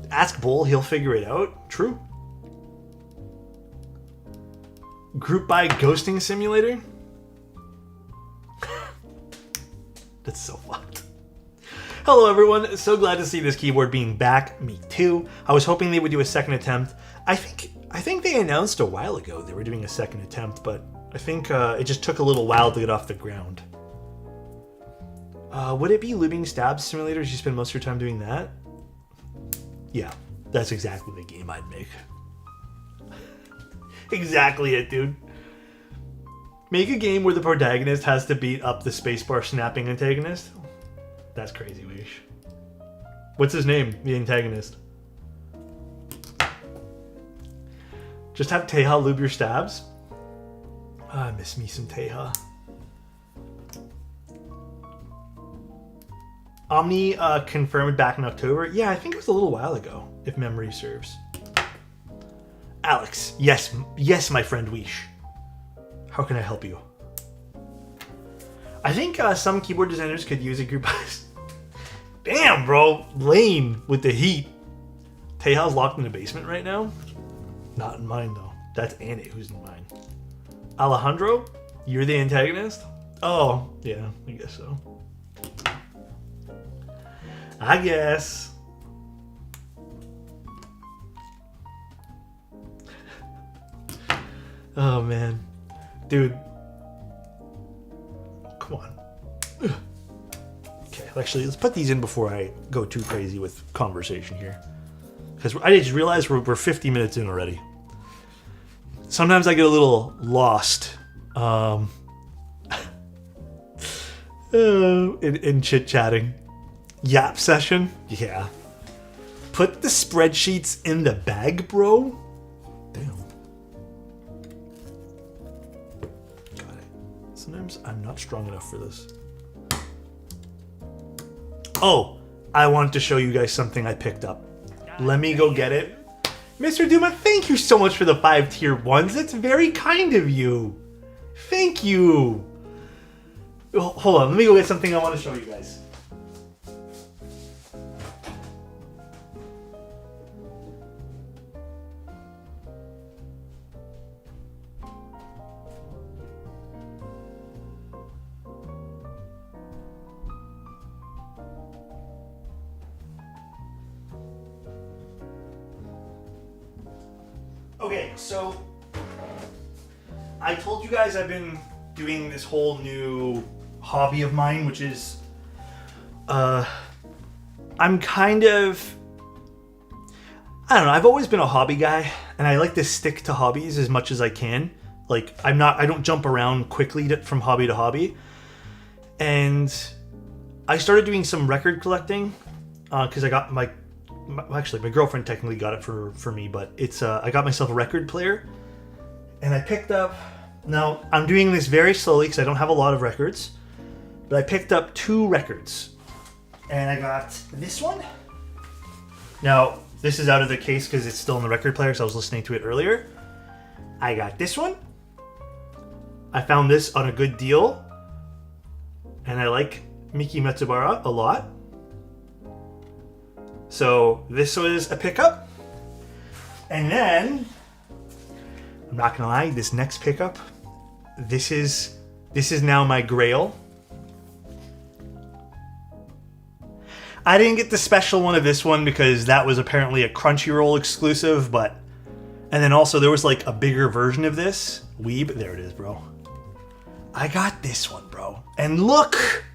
Ask Bull, he'll figure it out. True. Group buy ghosting simulator? That's so fucked. Hello everyone, so glad to see this keyboard being back. Me too. I was hoping they would do a second attempt. I think they announced a while ago they were doing a second attempt, but I think it just took a little while to get off the ground. Would it be Lubing Stabs Simulators? You spend most of your time doing that? Yeah, that's exactly the game I'd make. Exactly it, dude. Make a game where the protagonist has to beat up the spacebar snapping antagonist? That's crazy, Wish. What's his name, the antagonist? Just have Teha lube your stabs? I miss me some Teha. Omni confirmed back in October. Yeah, I think it was a little while ago, if memory serves. Alex, yes, my friend Wish. How can I help you? I think some keyboard designers could use a group. Damn, bro. Lame with the heat. Teja's locked in the basement right now. Not in mine, though. That's Annie who's in mine. Alejandro, you're the antagonist? Oh, yeah, I guess so. I guess. Oh, man. Dude. Come on. Okay, actually, let's put these in before I go too crazy with conversation here. Because I just realized we're 50 minutes in already. Sometimes I get a little lost in chit-chatting. Yap session? Yeah. Put the spreadsheets in the bag, bro? Damn. Got it. Sometimes I'm not strong enough for this. Oh, I wanted to show you guys something I picked up. Let me go get it. Mr. Duma, thank you so much for the 5 tier 1s. That's very kind of you. Thank you. Hold on, let me go get something I want to show you guys. Okay, so I told you guys I've been doing this whole new hobby of mine, which is I'm kind of, I don't know, I've always been a hobby guy, and I like to stick to hobbies as much as I can. Like, I don't jump around quickly from hobby to hobby. And I started doing some record collecting because I got my girlfriend technically got it for me, but it's I got myself a record player, and I picked up. Now I'm doing this very slowly because I don't have a lot of records, but I picked up 2 records, and I got this one. Now this is out of the case because it's still in the record player, so I was listening to it earlier. I got this one. I found this on a good deal, and I like Miki Matsubara a lot. So this was a pickup. And then, I'm not gonna lie, this next pickup, this is now my grail. I didn't get the special one of this one because that was apparently a Crunchyroll exclusive, but, and then also there was like a bigger version of this. Weeb, there it is, bro. I got this one, bro. And look!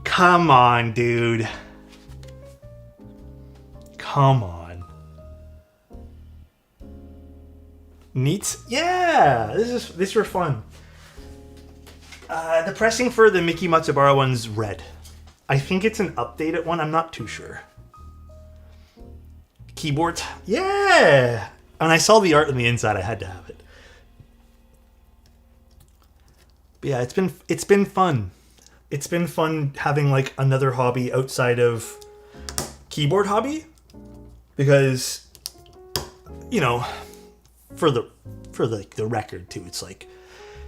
Come on, dude. Come on. Neat? Yeah, this were fun. The pressing for the Miki Matsubara one's red. I think it's an updated one. I'm not too sure. Keyboard? Yeah! And I saw the art on the inside. I had to have it. But yeah, it's been fun. It's been fun having like another hobby outside of keyboard hobby, because, you know, for the record too, it's like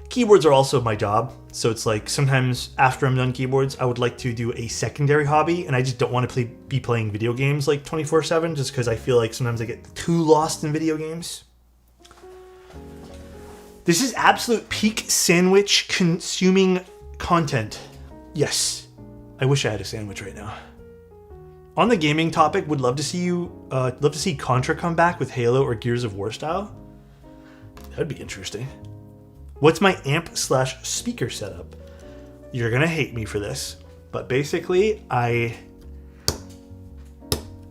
keyboards are also my job. So it's like sometimes after I'm done keyboards, I would like to do a secondary hobby, and I just don't want to be playing video games like 24/7, just because I feel like sometimes I get too lost in video games. This is absolute peak sandwich consuming content. Yes, I wish I had a sandwich right now. On the gaming topic, would love to see Contra come back with Halo or Gears of War style. That'd be interesting. What's my amp/speaker setup? You're gonna hate me for this, but basically I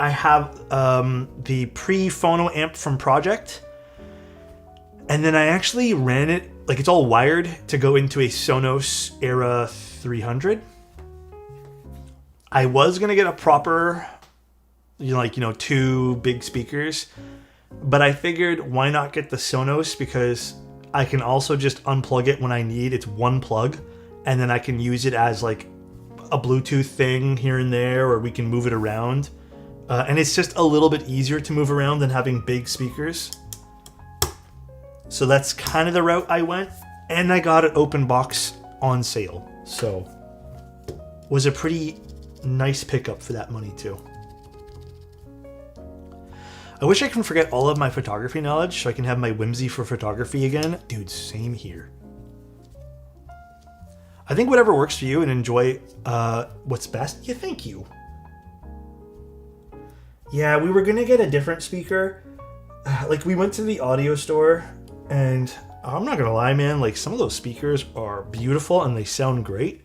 have the pre-phono amp from Project, and then I actually ran it, like it's all wired to go into a Sonos Era 300. I was gonna get a proper, 2 big speakers, but I figured why not get the Sonos, because I can also just unplug it when I need. It's one plug, and then I can use it as like a Bluetooth thing here and there, or we can move it around. And it's just a little bit easier to move around than having big speakers. So that's kind of the route I went, and I got an open box on sale. So was a pretty nice pickup for that money too. I wish I can forget all of my photography knowledge so I can have my whimsy for photography again. Dude, same here. I think whatever works for you, and enjoy what's best. Yeah, thank you. Yeah, we were gonna get a different speaker. Like, we went to the audio store, and I'm not gonna lie, man, like some of those speakers are beautiful and they sound great.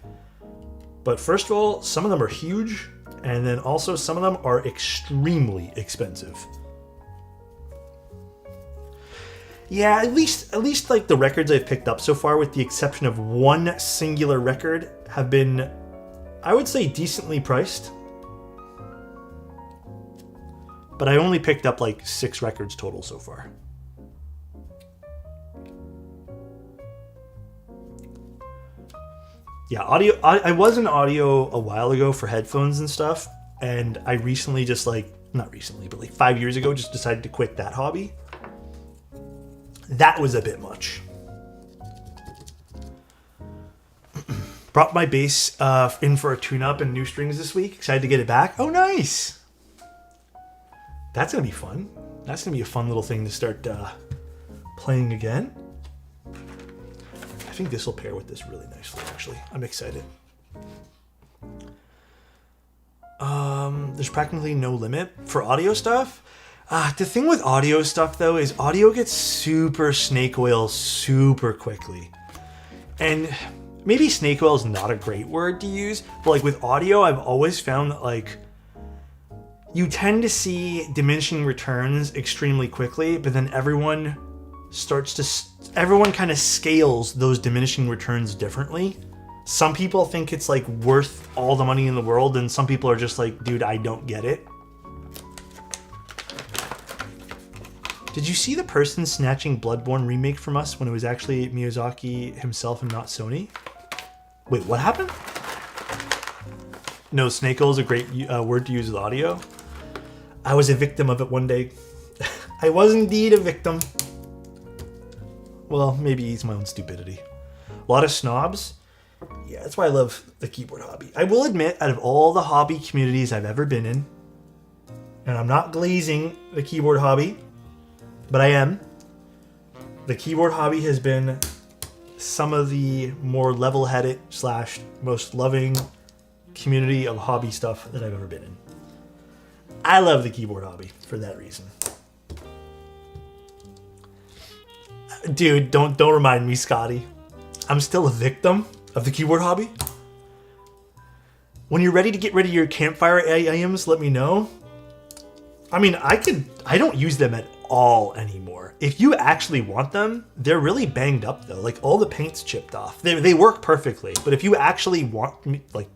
But first of all, some of them are huge, and then also some of them are extremely expensive. Yeah, at least like the records I've picked up so far, with the exception of one singular record, have been, I would say, decently priced. But I only picked up like 6 records total so far. Yeah, audio. I was in audio a while ago for headphones and stuff, and I recently just not recently, but like 5 years ago, just decided to quit that hobby. That was a bit much. Brought my bass in for a tune-up and new strings this week. Excited to get it back. Oh, nice. That's going to be fun. That's going to be a fun little thing to start playing again. I think this will pair with this really nicely, actually. I'm excited. There's practically no limit for audio stuff. The thing with audio stuff, though, is audio gets super snake oil super quickly. And maybe snake oil is not a great word to use, but like with audio, I've always found that like you tend to see diminishing returns extremely quickly, but then everyone kind of scales those diminishing returns differently. Some people think it's like worth all the money in the world, and some people are just like, dude, I don't get it. Did you see the person snatching Bloodborne remake from us when it was actually Miyazaki himself and not Sony? Wait, what happened? No, snake oil is a great word to use with audio. I was a victim of it one day. I was indeed a victim. Well, maybe it's my own stupidity. A lot of snobs. Yeah, that's why I love the keyboard hobby. I will admit, out of all the hobby communities I've ever been in, and I'm not glazing the keyboard hobby, but I am, the keyboard hobby has been some of the more level-headed / most loving community of hobby stuff that I've ever been in. I love the keyboard hobby for that reason. Dude, don't remind me, Scotty. I'm still a victim of the keyboard hobby. When you're ready to get rid of your campfire items, let me know. I mean, I don't use them at all anymore. If you actually want them, they're really banged up though. Like all the paint's chipped off. They work perfectly, but if you actually want me, like,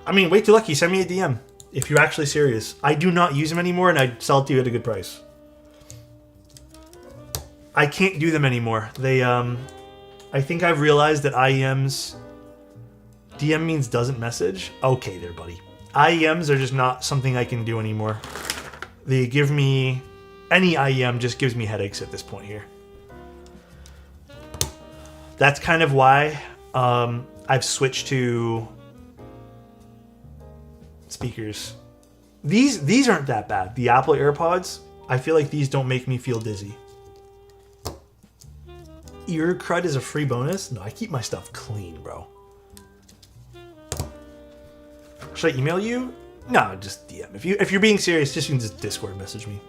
I mean, way too lucky. Send me a DM if you're actually serious. I do not use them anymore, and I'd sell it to you at a good price. I can't do them anymore. They, I think I've realized that IEMs, DM means doesn't message. Okay there, buddy. IEMs are just not something I can do anymore. They give me, any IEM just gives me headaches at this point here. That's kind of why I've switched to speakers. These aren't that bad. The Apple AirPods, I feel like these don't make me feel dizzy. Ear crud is a free bonus? No, I keep my stuff clean, bro. Should I email you? No, just DM. If you're being serious, just you can just Discord message me.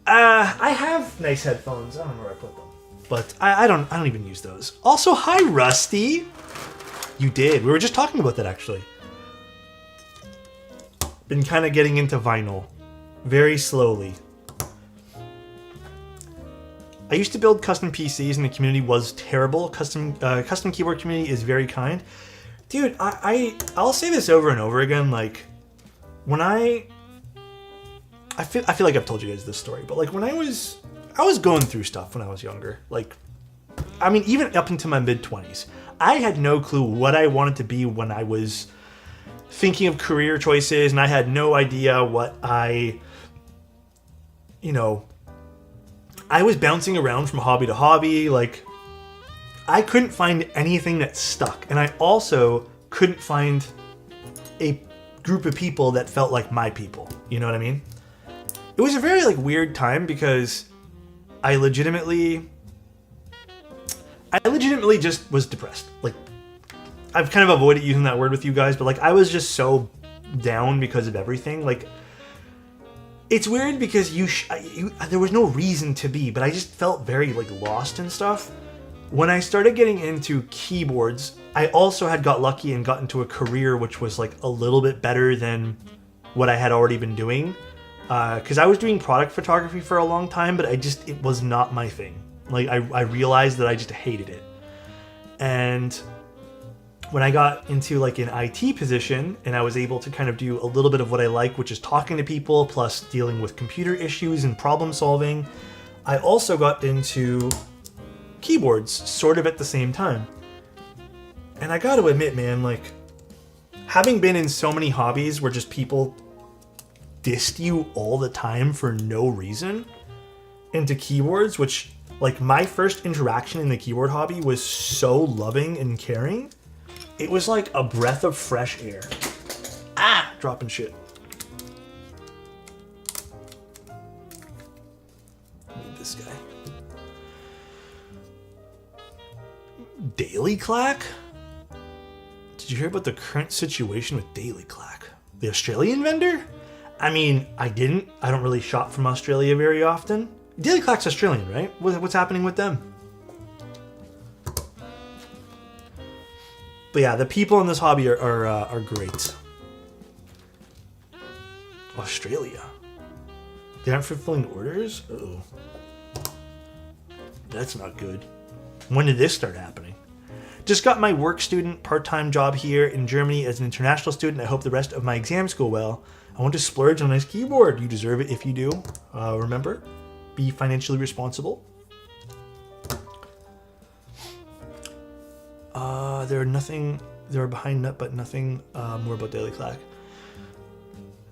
I have nice headphones. I don't know where I put them, but I don't even use those. Also, hi Rusty. You did. We were just talking about that actually. Been kind of getting into vinyl, very slowly. I used to build custom PCs and the community was terrible. Custom keyboard community is very kind. Dude, I'll say this over and over again, like, when I feel like I've told you guys this story, but like when I was going through stuff when I was younger. Like, I mean, even up into my mid-20s, I had no clue what I wanted to be when I was thinking of career choices, and I had no idea what I was bouncing around from hobby to hobby. Like, I couldn't find anything that stuck. And I also couldn't find a group of people that felt like my people. You know what I mean? It was a very like weird time because I legitimately just was depressed. Like, I've kind of avoided using that word with you guys, but like I was just so down because of everything. Like, it's weird because there was no reason to be, but I just felt very like lost and stuff. When I started getting into keyboards, I also had got lucky and got into a career which was like a little bit better than what I had already been doing. Because I was doing product photography for a long time, but it was not my thing. Like, I realized that I just hated it. And when I got into like an IT position and I was able to kind of do a little bit of what I like, which is talking to people plus dealing with computer issues and problem solving, I also got into keyboards sort of at the same time. And I gotta admit, man, like, having been in so many hobbies where just people dissed you all the time for no reason into keyboards, which, like, my first interaction in the keyboard hobby was so loving and caring. It was like a breath of fresh air. Ah! Dropping shit. Need this guy. Daily Clack? Did you hear about the current situation with Daily Clack? The Australian vendor? I mean, I didn't. I don't really shop from Australia very often. Daily Clack's Australian, right? What's happening with them? But yeah, the people in this hobby are great. Australia. They aren't fulfilling orders? Uh-oh. That's not good. When did this start happening? Just got my work student part-time job here in Germany as an international student. I hope the rest of my exams go well. I want to splurge on a nice keyboard. You deserve it if you do. Remember, be financially responsible. They're behind nut, but nothing more about Daily Clack.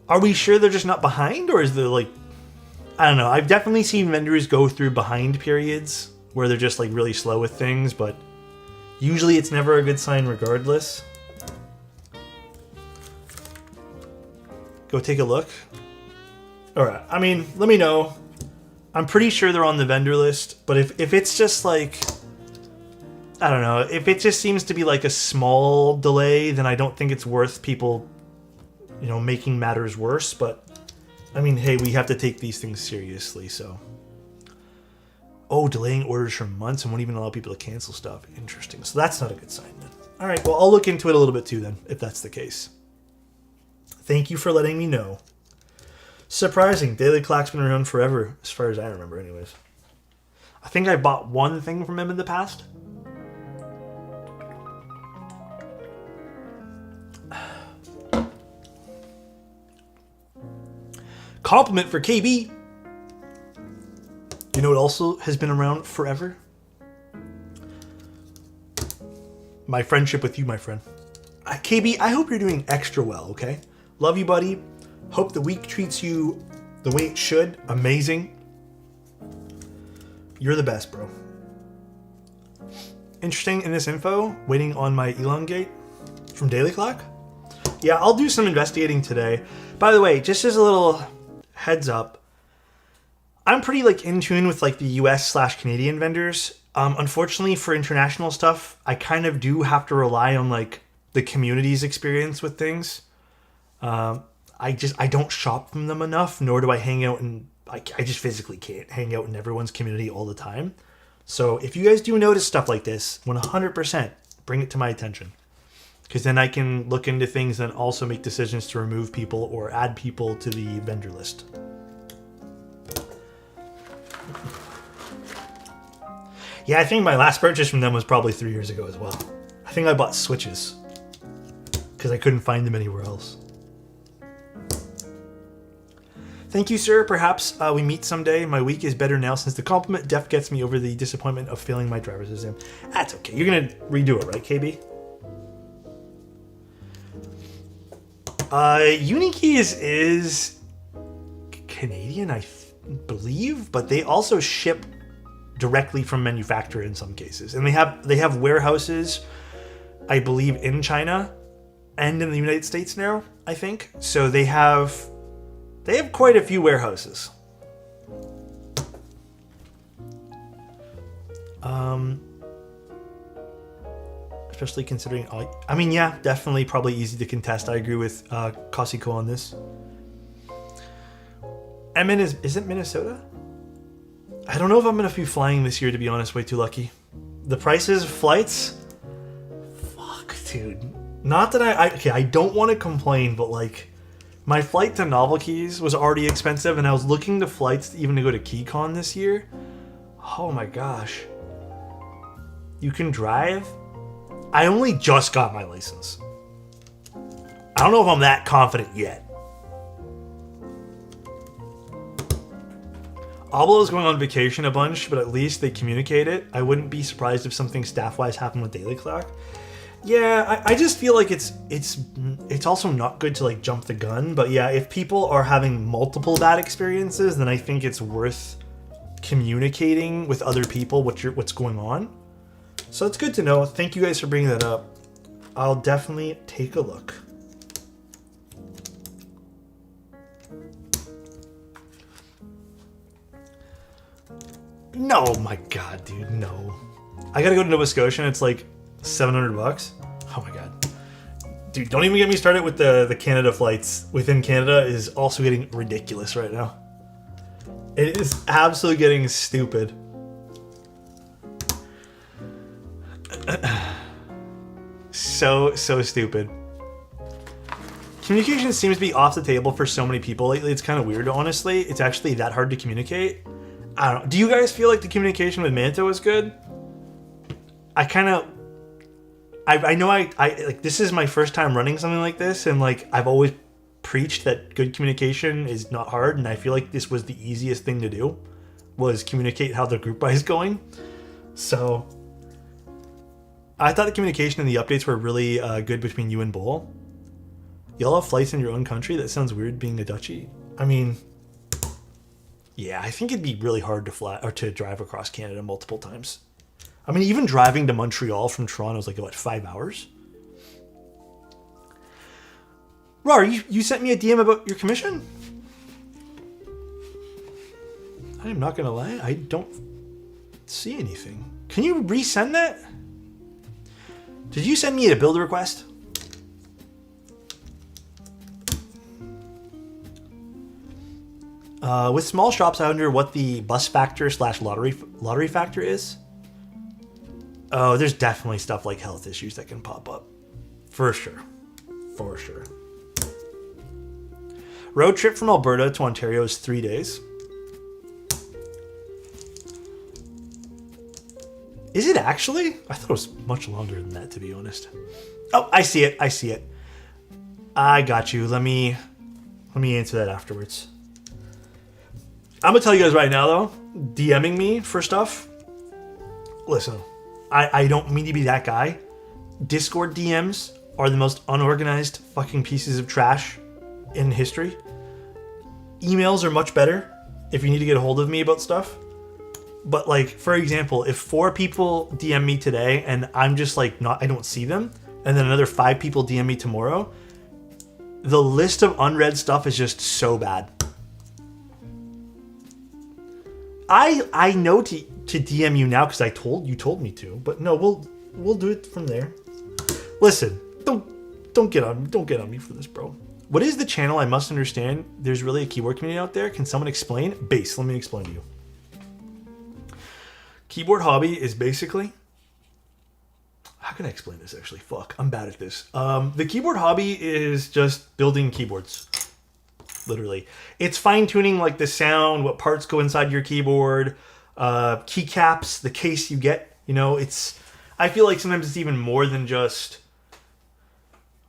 Are we sure they're just not behind, or is there, like, I don't know. I've definitely seen vendors go through behind periods where they're just like really slow with things, but usually it's never a good sign regardless. Go take a look. Alright, I mean, let me know. I'm pretty sure they're on the vendor list, but if it's just like, I don't know, if it just seems to be like a small delay, then I don't think it's worth people, you know, making matters worse. But I mean, hey, we have to take these things seriously, so. Oh, delaying orders for months and won't even allow people to cancel stuff. Interesting. So that's not a good sign then. All right, well, I'll look into it a little bit too then, if that's the case. Thank you for letting me know. Surprising. Daily Clack's been around forever, as far as I remember anyways. I think I bought one thing from him in the past. Compliment for KB. You know what also has been around forever? My friendship with you, my friend. KB, I hope you're doing extra well, okay? Love you, buddy. Hope the week treats you the way it should. Amazing. You're the best, bro. Interesting in this info. Waiting on my elongate from Daily Clack. Yeah, I'll do some investigating today. By the way, just as a little heads up, I'm pretty like in tune with like the US/Canadian vendors. Unfortunately for international stuff, I kind of do have to rely on like the community's experience with things. I don't shop from them enough, nor do I hang out and I just physically can't hang out in everyone's community all the time. So if you guys do notice stuff like this, 100% bring it to my attention. Because then I can look into things and also make decisions to remove people or add people to the vendor list. Yeah, I think my last purchase from them was probably 3 years ago as well. I think I bought switches because I couldn't find them anywhere else. Thank you, sir. Perhaps we meet someday. My week is better now since the compliment def gets me over the disappointment of failing my driver's exam. That's okay. You're going to redo it, right, KB? Unikeys is Canadian, I believe, but they also ship directly from manufacturer in some cases, and they have warehouses, I believe, in China and in the United States now. I think so. They have quite a few warehouses. Especially considering, I mean, yeah, definitely probably easy to contest. I agree with Kosiko on this. Emin is it Minnesota? I don't know if I'm going to be flying this year, to be honest. Way too lucky. The prices of flights? Fuck, dude. Not that I don't want to complain, but like, my flight to Novel Keys was already expensive, and I was looking to flights even to go to KeyCon this year. Oh my gosh. You can drive? I only just got my license. I don't know if I'm that confident yet. Oblo's going on vacation a bunch, but at least they communicate it. I wouldn't be surprised if something staff-wise happened with Daily Clock. Yeah, I just feel like it's also not good to like jump the gun. But yeah, if people are having multiple bad experiences, then I think it's worth communicating with other people what's going on. So it's good to know. Thank you guys for bringing that up. I'll definitely take a look. No, my God, dude, no. I gotta go to Nova Scotia and it's like $700. Oh my God. Dude, don't even get me started with the Canada flights. Within Canada is also getting ridiculous right now. It is absolutely getting stupid. So stupid. Communication seems to be off the table for so many people lately. It's kind of weird, honestly. It's actually that hard to communicate. I don't know. Do you guys feel like the communication with Manto is good? I know I like this is my first time running something like this, and like I've always preached that good communication is not hard, and I feel like this was the easiest thing to do, was communicate how the group buy is going. So I thought the communication and the updates were really good between you and Bull. Y'all have flights in your own country? That sounds weird being a Dutchie. I mean, yeah, I think it'd be really hard to fly or to drive across Canada multiple times. I mean, even driving to Montreal from Toronto is like, what, 5 hours? Rar, you sent me a DM about your commission? I am not going to lie. I don't see anything. Can you resend that? Did you send me a build request? With small shops, I wonder what the bus factor / lottery factor is. Oh, there's definitely stuff like health issues that can pop up. For sure. For sure. Road trip from Alberta to Ontario is 3 days. Is it actually? I thought it was much longer than that, to be honest. Oh, I see it. I see it. I got you. Let me answer that afterwards. I'm gonna tell you guys right now, though, DMing me for stuff. Listen, I don't mean to be that guy. Discord DMs are the most unorganized fucking pieces of trash in history. Emails are much better if you need to get a hold of me about stuff. But like, for example, if 4 people DM me today and I'm just like I don't see them, and then another 5 people DM me tomorrow, the list of unread stuff is just so bad. I know to DM you now because you told me to, but no, we'll do it from there. Listen, don't get on me for this, bro. What is the channel? I must understand. There's really a keyboard community out there. Can someone explain? Base. Let me explain to you. Keyboard hobby is basically. How can I explain this? Actually, fuck, I'm bad at this. The keyboard hobby is just building keyboards. Literally, it's fine tuning like the sound, what parts go inside your keyboard, keycaps, the case you get. You know, I feel like sometimes it's even more than just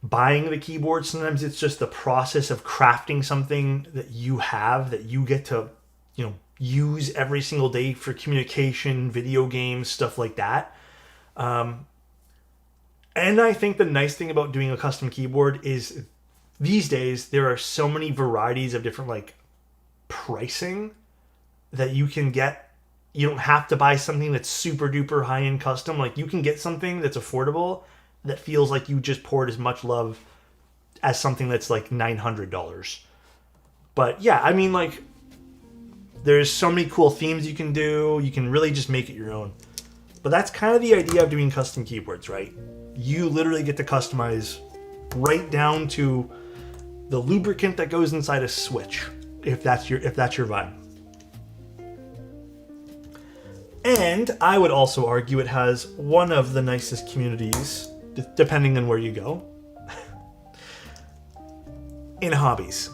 buying the keyboard. Sometimes it's just the process of crafting something that you have that you get to, use every single day for communication, video games, stuff like that. And I think the nice thing about doing a custom keyboard is these days there are so many varieties of different like pricing that you can get. You don't have to buy something that's super duper high end custom. Like you can get something that's affordable that feels like you just poured as much love as something that's like $900. But yeah, I mean, like, there's so many cool themes you can do. You can really just make it your own. But that's kind of the idea of doing custom keyboards, right? You literally get to customize right down to the lubricant that goes inside a switch, if that's your vibe. And I would also argue it has one of the nicest communities, depending on where you go, in hobbies.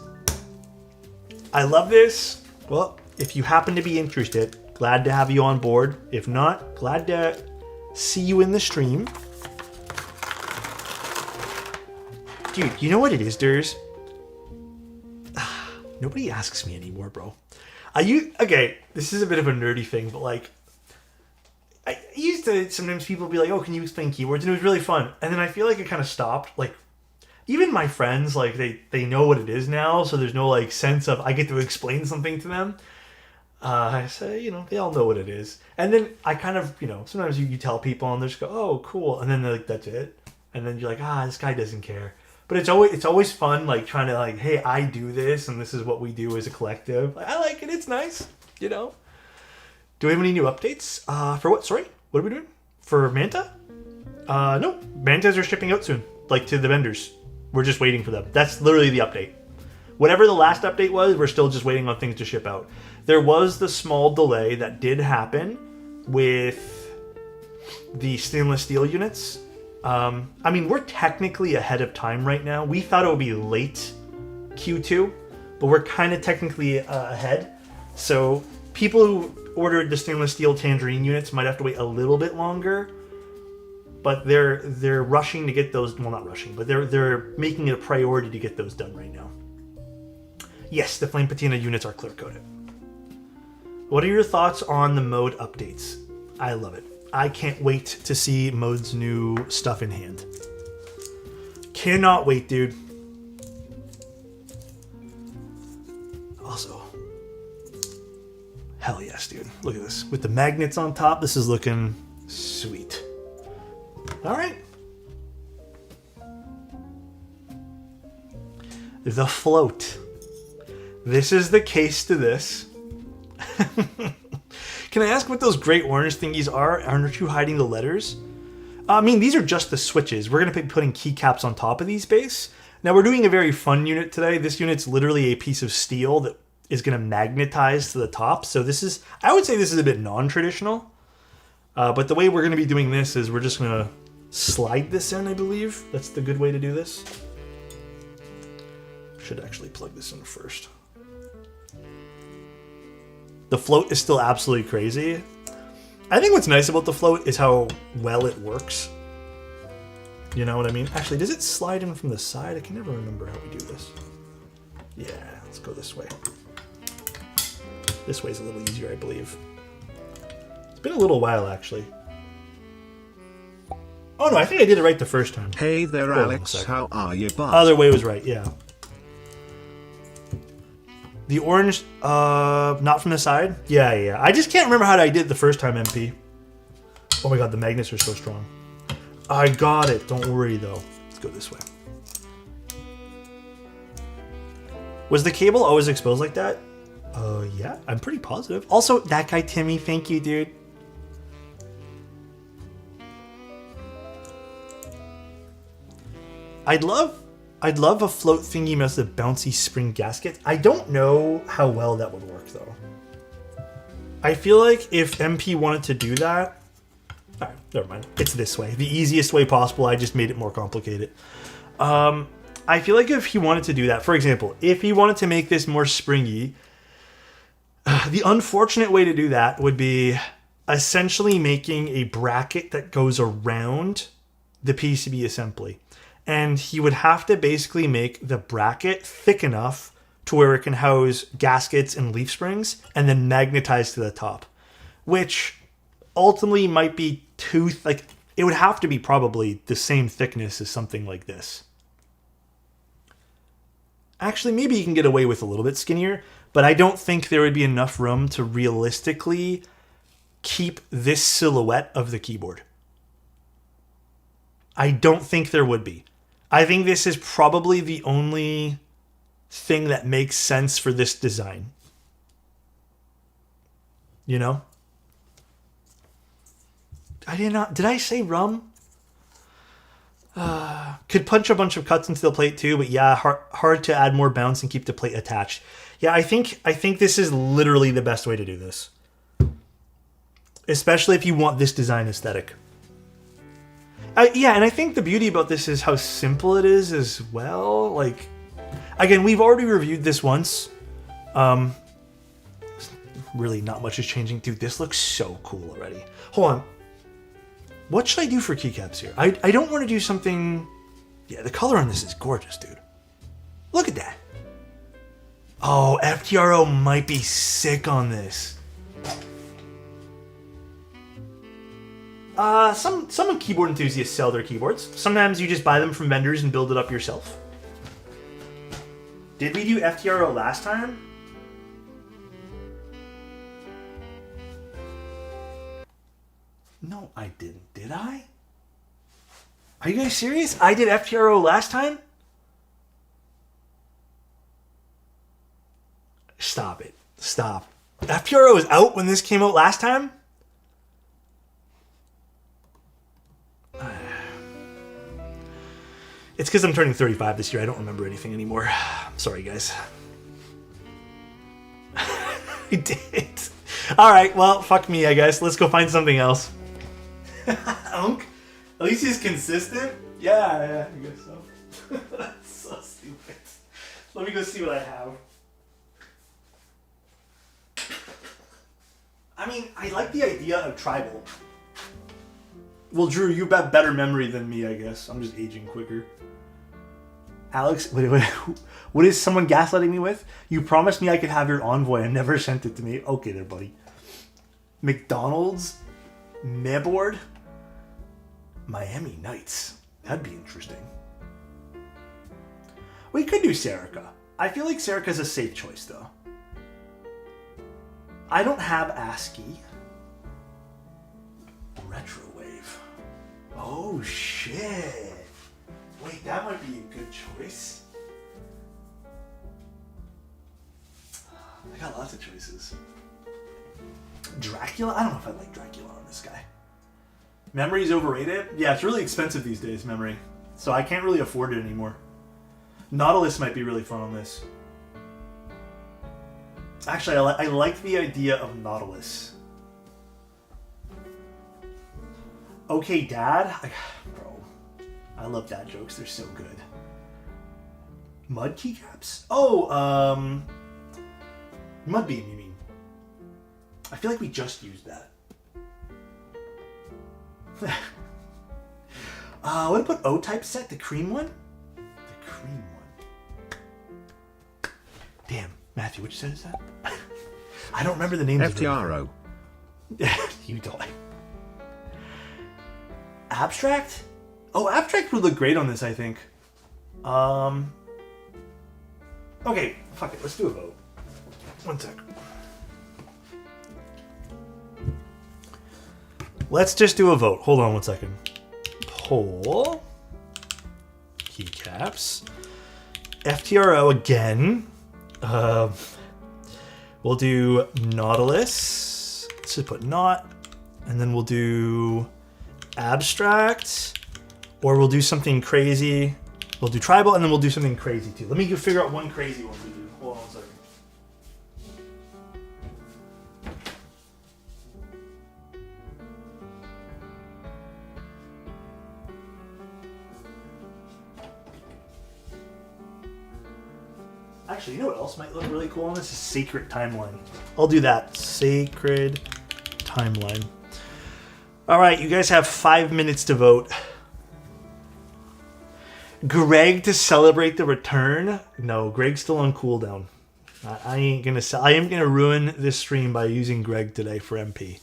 I love this. Well, if you happen to be interested, glad to have you on board. If not, glad to see you in the stream. Dude, you know what it is, Durs? Nobody asks me anymore, bro. Okay, this is a bit of a nerdy thing, but like, I used to, sometimes people be like, oh, can you explain keyboards? And it was really fun. And then I feel like it kind of stopped. Like, even my friends, like, they know what it is now, so there's no, like, sense of I get to explain something to them. I say, you know, they all know what it is. And then I kind of, you know, sometimes you tell people and they just go, oh, cool. And then they're like, that's it. And then you're like, this guy doesn't care. But it's always fun, like, trying to, like, hey, I do this, and this is what we do as a collective. Like, I like it. It's nice, you know. Do we have any new updates? For what? Sorry? What are we doing? For Manta? No. Mantas are shipping out soon, like, to the vendors. We're just waiting for them. That's literally the update. Whatever the last update was, we're still just waiting on things to ship out. There was the small delay that did happen with the stainless steel units. I mean, we're technically ahead of time right now. We thought it would be late Q2, but we're kind of technically ahead. So people who ordered the stainless steel tangerine units might have to wait a little bit longer. But they're rushing to get those. Well, not rushing, but they're making it a priority to get those done right now. Yes, the Flame Patina units are clear coated. What are your thoughts on the mode updates? I love it. I can't wait to see mode's new stuff in hand. Cannot wait, dude. Also, hell yes, dude. Look at this. With the magnets on top, this is looking sweet. All right. The float. This is the case to this. Can I ask what those great orange thingies are? Aren't you hiding the letters? I mean, these are just the switches. We're going to be putting keycaps on top of these base. Now, we're doing a very fun unit today. This unit's literally a piece of steel that is going to magnetize to the top. So this is, I would say this is a bit non-traditional. But the way we're going to be doing this is we're just going to slide this in, I believe. That's the good way to do this. Should actually plug this in first. The float is still absolutely crazy. I think what's nice about the float is how well it works. You know what I mean? Actually, does it slide in from the side? I can never remember how we do this. Yeah, let's go this way. This way's a little easier, I believe. It's been a little while, actually. Oh no, I think I did it right the first time. Hey there, Alex, how are you, bud? Other way was right, yeah. The orange, not from the side? Yeah. I just can't remember how I did it the first time, MP. Oh my god, the magnets are so strong. I got it. Don't worry, though. Let's go this way. Was the cable always exposed like that? Yeah, I'm pretty positive. Also, that guy Timmy, thank you, dude. I'd love a float thingy mess of bouncy spring gaskets. I don't know how well that would work, though. I feel like if MP wanted to do that... Alright, never mind. It's this way. The easiest way possible. I just made it more complicated. I feel like if he wanted to do that, for example, if he wanted to make this more springy, the unfortunate way to do that would be essentially making a bracket that goes around the PCB assembly. And he would have to basically make the bracket thick enough to where it can house gaskets and leaf springs and then magnetize to the top, which ultimately might be too, like, it would have to be probably the same thickness as something like this. Actually, maybe you can get away with a little bit skinnier, but I don't think there would be enough room to realistically keep this silhouette of the keyboard. I don't think there would be. I think this is probably the only thing that makes sense for this design. You know? Did I say rum? Could punch a bunch of cuts into the plate too, but yeah, hard to add more bounce and keep the plate attached. Yeah, I think this is literally the best way to do this. Especially if you want this design aesthetic. Yeah, and I think the beauty about this is how simple it is as well. Like, again, we've already reviewed this once. Really not much is changing. Dude, this looks so cool already. Hold on. What should I do for keycaps here? I don't want to do something... Yeah, the color on this is gorgeous, dude. Look at that. Oh, FTRO might be sick on this. Some keyboard enthusiasts sell their keyboards. Sometimes you just buy them from vendors and build it up yourself. Did we do FTRO last time? No, I didn't. Did I? Are you guys serious? I did FTRO last time? Stop it. Stop. FTRO was out when this came out last time? It's because I'm turning 35 this year. I don't remember anything anymore. Sorry, guys. I did. All right, well, fuck me, I guess. Let's go find something else. Unk? At least he's consistent? Yeah, I guess so. That's so stupid. Let me go see what I have. I mean, I like the idea of tribal. Well, Drew, you have better memory than me, I guess. I'm just aging quicker. Alex, wait, what is someone gaslighting me with? You promised me I could have your envoy and never sent it to me. Okay there, buddy. McDonald's? Meboard? Miami Nights. That'd be interesting. We could do Serica. I feel like Serica's a safe choice, though. I don't have ASCII. Retrowave. Oh, shit. Wait, that might be a good choice. I got lots of choices. Dracula? I don't know if I like Dracula on this guy. Memory's overrated? Yeah, it's really expensive these days, memory. So I can't really afford it anymore. Nautilus might be really fun on this. Actually, I like the idea of Nautilus. Okay, Dad. Bro, I love dad jokes. They're so good. Mud keycaps? Oh, Mudbeam, you mean? I feel like we just used that. What about O-type set? The cream one? The cream one. Damn, Matthew, which set is that? I don't remember the names. FTRO. You don't. Abstract? Oh, Abstract would look great on this, I think. Okay, fuck it. Let's do a vote. One sec. Let's just do a vote. Hold on one second. Poll. Keycaps. FTRO again. We'll do Nautilus. Let's just put not. And then we'll do Abstract. Or we'll do something crazy. We'll do Tribal, and then we'll do something crazy too. Let me figure out one crazy one to do. Hold on one second. Actually, you know what else might look really cool on this? Is Sacred Timeline. I'll do that. Sacred Timeline. All right, you guys have 5 minutes to vote. Greg to celebrate the return? No, Greg's still on cooldown. I ain't gonna. I am gonna ruin this stream by using Greg today for MP.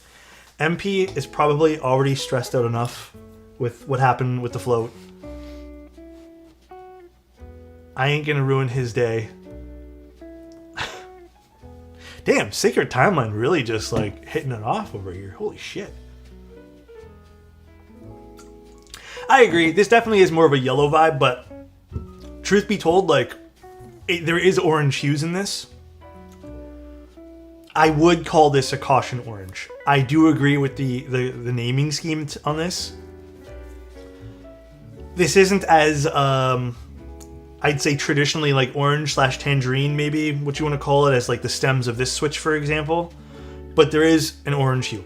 MP is probably already stressed out enough with what happened with the float. I ain't gonna ruin his day. Damn, Sacred Timeline really just like hitting it off over here. Holy shit. I agree. This definitely is more of a yellow vibe, but truth be told, like, there is orange hues in this. I would call this a caution orange. I do agree with the naming scheme on this. This isn't as, I'd say traditionally like orange / tangerine, maybe what you want to call it, as like the stems of this switch, for example. But there is an orange hue.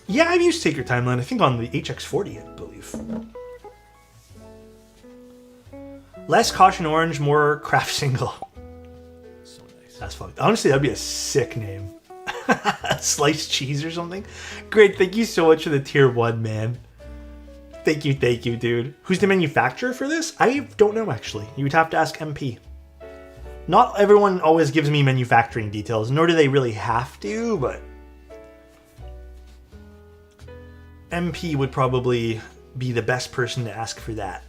Yeah, I've used Sacred Timeline, I think on the HX40, I believe. Less Caution Orange, more Craft Single. So nice. That's fucked. Honestly, that'd be a sick name. Sliced cheese or something. Great, thank you so much for the tier 1, man. Thank you, dude. Who's the manufacturer for this? I don't know, actually. You would have to ask MP. Not everyone always gives me manufacturing details, nor do they really have to, but MP would probably be the best person to ask for that.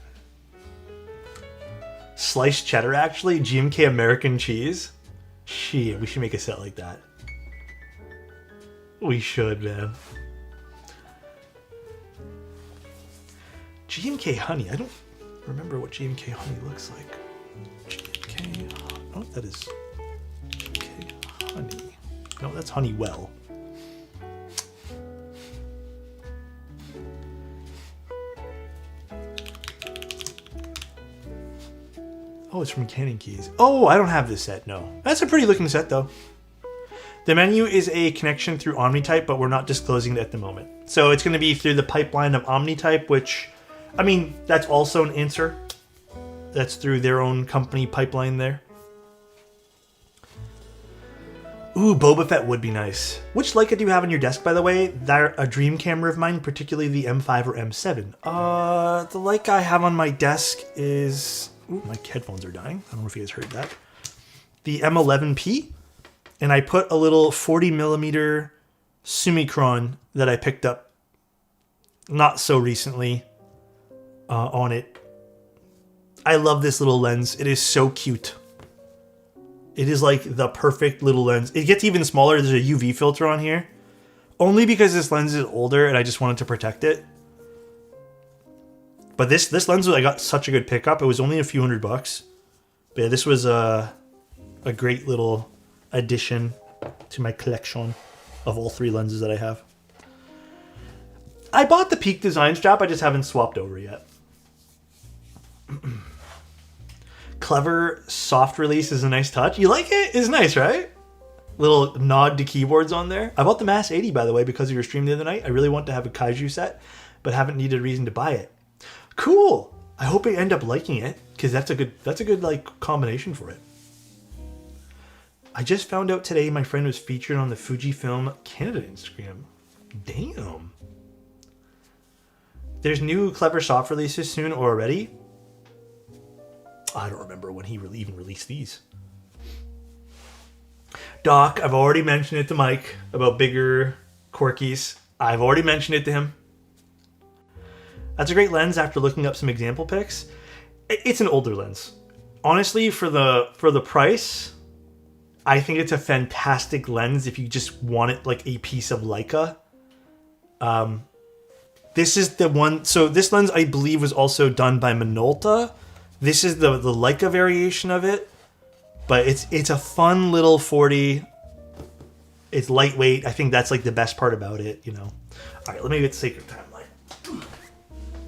Sliced cheddar, actually? GMK American cheese? Shit, we should make a set like that. We should, man. GMK honey. I don't remember what GMK honey looks like. GMK... Oh, that is GMK honey. No, that's Honeywell. Oh, it's from Canning Keys. Oh, I don't have this set, no. That's a pretty looking set, though. The menu is a connection through OmniType, but we're not disclosing it at the moment. So it's going to be through the pipeline of OmniType, which, I mean, that's also an answer. That's through their own company pipeline there. Ooh, Boba Fett would be nice. Which Leica do you have on your desk, by the way? They're a dream camera of mine, particularly the M5 or M7. The Leica I have on my desk is... Ooh, my headphones are dying. I don't know if you guys heard that. The M11P. And I put a little 40mm Summicron that I picked up not so recently on it. I love this little lens. It is so cute. It is like the perfect little lens. It gets even smaller. There's a UV filter on here. Only because this lens is older and I just wanted to protect it. But this lens, I got such a good pickup. It was only a few $100. But yeah, this was a great little addition to my collection of all 3 lenses that I have. I bought the Peak Design strap. I just haven't swapped over yet. Clever soft release is a nice touch. You like it? It's nice, right? Little nod to keyboards on there. I bought the Mass 80, by the way, because of your stream the other night. I really want to have a Kaiju set, but haven't needed a reason to buy it. Cool. I hope you end up liking it, because that's a good like combination for it. I just found out today my friend was featured on the Fujifilm Canada Instagram. Damn. There's new clever soft releases soon or already. I don't remember when he even released these. Doc, I've already mentioned it to Mike about bigger Corkies. I've already mentioned it to him. That's a great lens after looking up some example pics. It's an older lens. Honestly, for the price, I think it's a fantastic lens if you just want it like a piece of Leica. This is the one. So this lens, I believe, was also done by Minolta. This is the Leica variation of it. But it's a fun little 40. It's lightweight. I think that's like the best part about it, you know. All right, let me get Sacred Timeline. I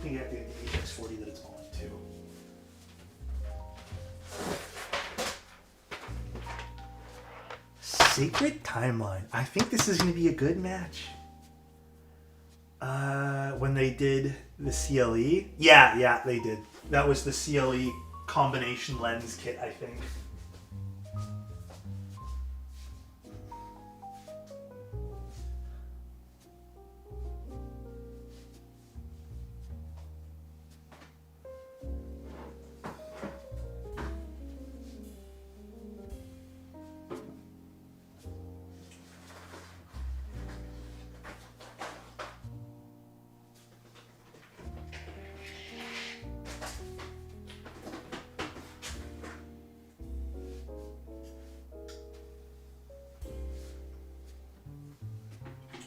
think I have to get the HX40 that it's on too. Sacred Timeline. I think this is going to be a good match. When they did the CLE. Yeah, they did. That was the CLE combination lens kit, I think.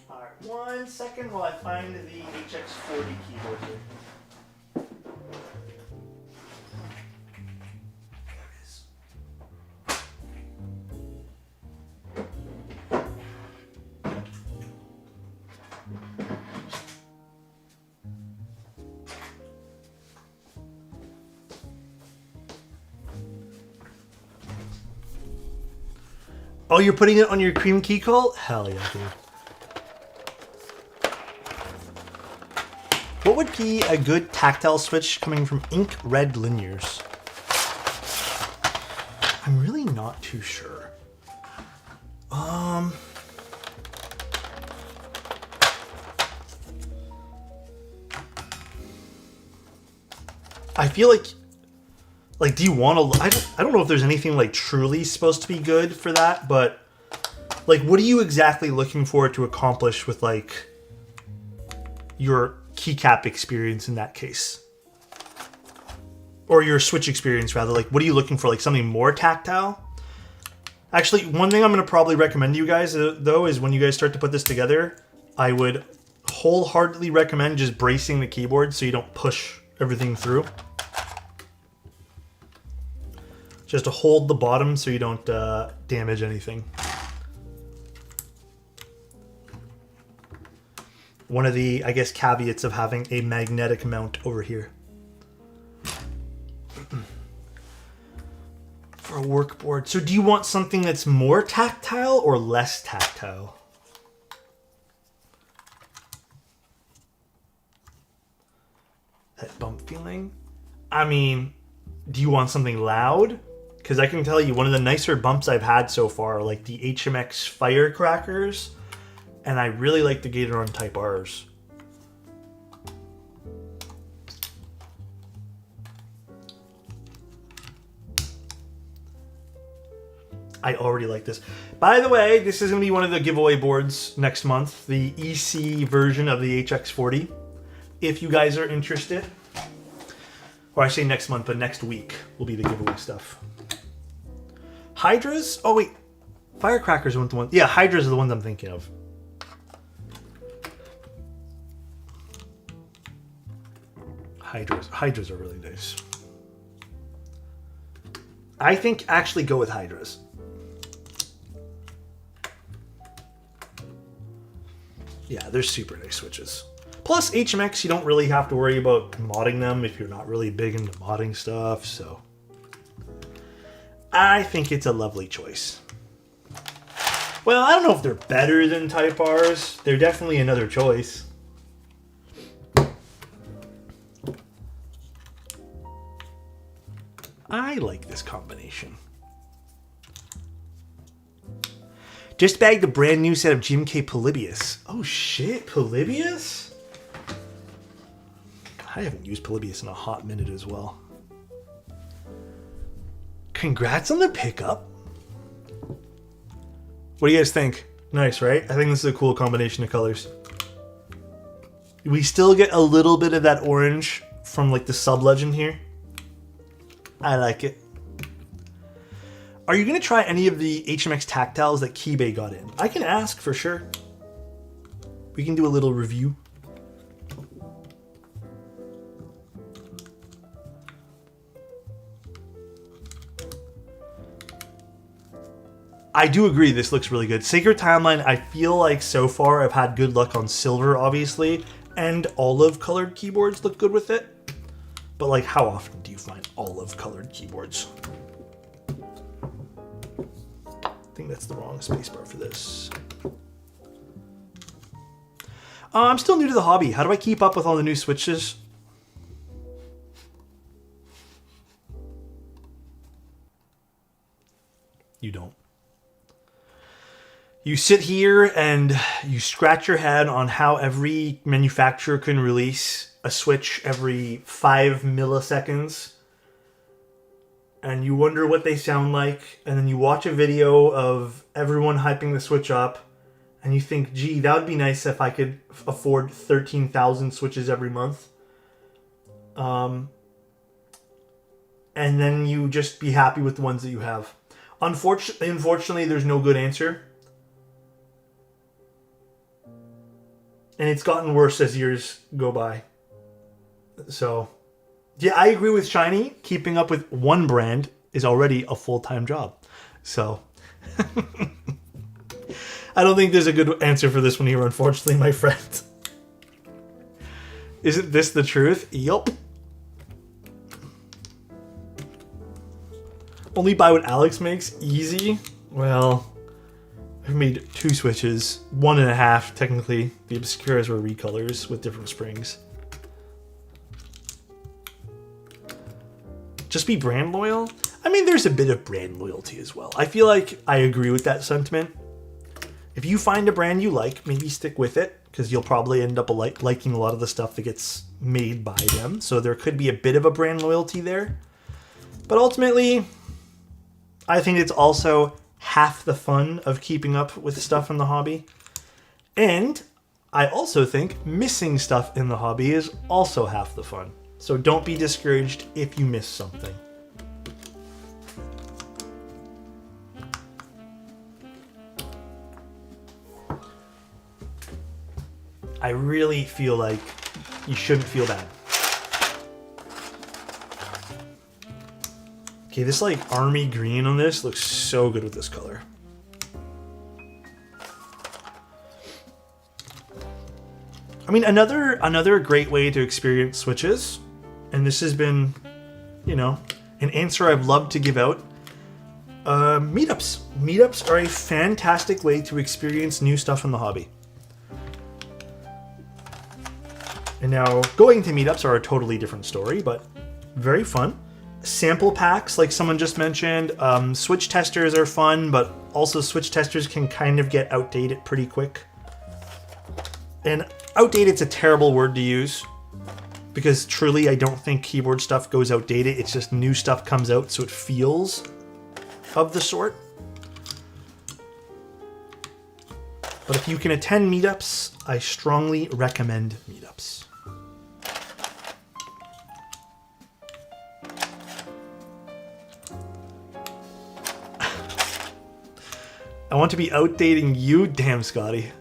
Alright, 1 second while I find the HX40 keyboard here. There it is. Oh, you're putting it on your cream key call? Hell yeah, dude. What would be a good tactile switch coming from Ink Red Linears? I'm really not too sure. I feel like Like, do you want to... I don't know if there's anything, like, truly supposed to be good for that, but... Like, what are you exactly looking for to accomplish with, like, your keycap experience in that case? Or your Switch experience, rather. Like, what are you looking for? Like, something more tactile? Actually, one thing I'm going to probably recommend to you guys, though, is when you guys start to put this together, I would wholeheartedly recommend just bracing the keyboard so you don't push everything through. Just to hold the bottom so you don't damage anything. One of the, I guess, caveats of having a magnetic mount over here. For a workboard. So do you want something that's more tactile or less tactile? That bump feeling? I mean, do you want something loud? Because I can tell you, one of the nicer bumps I've had so far are like the HMX Firecrackers, and I really like the Gateron Type Rs. I already like this. By the way, this is going to be one of the giveaway boards next month, the EC version of the HX40. If you guys are interested. Or I say next month, but next week will be the giveaway stuff. Hydras? Oh, wait. Firecrackers aren't the ones. Yeah, Hydras are the ones I'm thinking of. Hydras are really nice. I think actually go with Hydras. Yeah, they're super nice switches. Plus, HMX, you don't really have to worry about modding them if you're not really big into modding stuff, so... I think it's a lovely choice. Well, I don't know if they're better than Type Rs. They're definitely another choice. I like this combination. Just bagged a brand new set of GMK Polybius. Oh shit, Polybius? I haven't used Polybius in a hot minute as well. Congrats on the pickup. What do you guys think? Nice, right? I think this is a cool combination of colors. We still get a little bit of that orange from like the sub-legend here. I like it. Are you going to try any of the HMX tactiles that Keybay got in? I can ask for sure. We can do a little review. I do agree this looks really good. Sacred Timeline, I feel like so far I've had good luck on silver, obviously, and olive colored keyboards look good with it. But like, how often do you find olive colored keyboards? I think that's the wrong spacebar for this. I'm still new to the hobby. How do I keep up with all the new switches? You don't. You sit here and you scratch your head on how every manufacturer can release a switch every 5 milliseconds. And you wonder what they sound like. And then you watch a video of everyone hyping the Switch up. And you think, gee, that would be nice if I could afford 13,000 Switches every month. And then you just be happy with the ones that you have. Unfortunately, there's no good answer. And it's gotten worse as years go by. So, yeah, I agree with Shiny. Keeping up with one brand is already a full-time job. So, I don't think there's a good answer for this one here, unfortunately, my friend. Isn't this the truth? Yup. Only buy what Alex makes? Easy? Well, I've made 2 switches. 1.5, technically. The Obscuras were recolors with different springs. Just be brand loyal? I mean, there's a bit of brand loyalty as well. I feel like I agree with that sentiment. If you find a brand you like, maybe stick with it, because you'll probably end up liking a lot of the stuff that gets made by them. So there could be a bit of a brand loyalty there. But ultimately, I think it's also half the fun of keeping up with stuff in the hobby. And I also think missing stuff in the hobby is also half the fun. So don't be discouraged if you miss something. I really feel like you shouldn't feel bad. Okay, this like army green on this looks so good with this color. I mean, another great way to experience Switches, and this has been, you know, an answer I've loved to give out. Meetups. Meetups are a fantastic way to experience new stuff in the hobby. And now, going to meetups are a totally different story, but very fun. Sample packs, like someone just mentioned. Switch testers are fun, but also Switch testers can kind of get outdated pretty quick. And outdated's a terrible word to use, because truly I don't think keyboard stuff goes outdated. It's just new stuff comes out, so it feels of the sort. But if you can attend meetups, I strongly recommend meetups. I want to be outdating you, damn Scotty.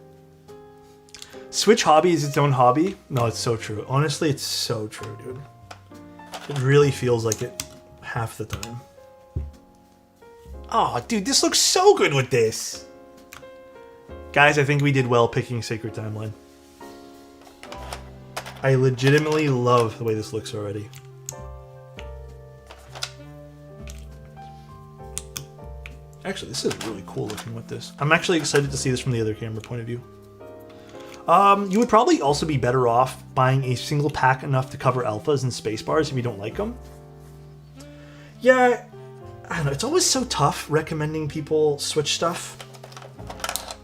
Switch hobby is its own hobby. No, it's so true. Honestly, it's so true, dude. It really feels like it half the time. Oh, dude, this looks so good with this. Guys, I think we did well picking Sacred Timeline. I legitimately love the way this looks already. Actually, this is really cool looking with this. I'm actually excited to see this from the other camera point of view. You would probably also be better off buying a single pack enough to cover alphas and spacebars if you don't like them. Yeah, I don't know. It's always so tough recommending people Switch stuff.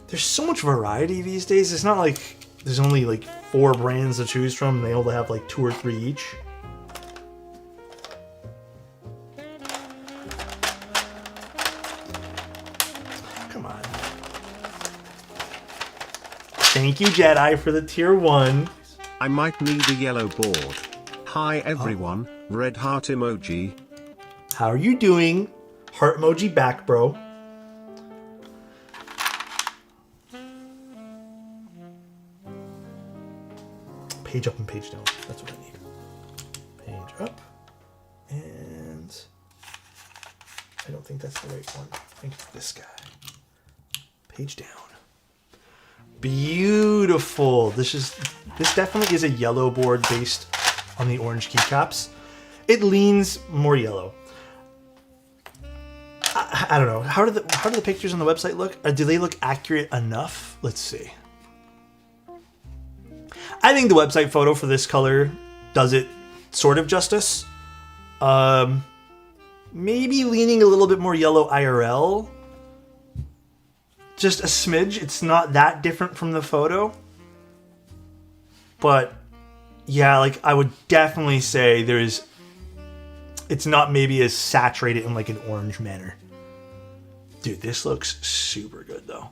There's so much variety these days. It's not like there's only like 4 brands to choose from and they all have like 2 or 3 each. Come on. Thank you, Jedi, for the tier 1. I might need a yellow board. Hi everyone, red heart emoji. How are you doing? Heart emoji back, bro. Page up and page down. That's what I need. Page up. And I don't think that's the right one. I think it's this guy. Page down. Beautiful. This definitely is a yellow board based on the orange keycaps. It leans more yellow. I don't know. How do the pictures on the website look? Do they look accurate enough? Let's see. I think the website photo for this color does it sort of justice. Maybe leaning a little bit more yellow IRL. Just a smidge. It's not that different from the photo. But yeah, like I would definitely say it's not maybe as saturated in like an orange manner. Dude, this looks super good though.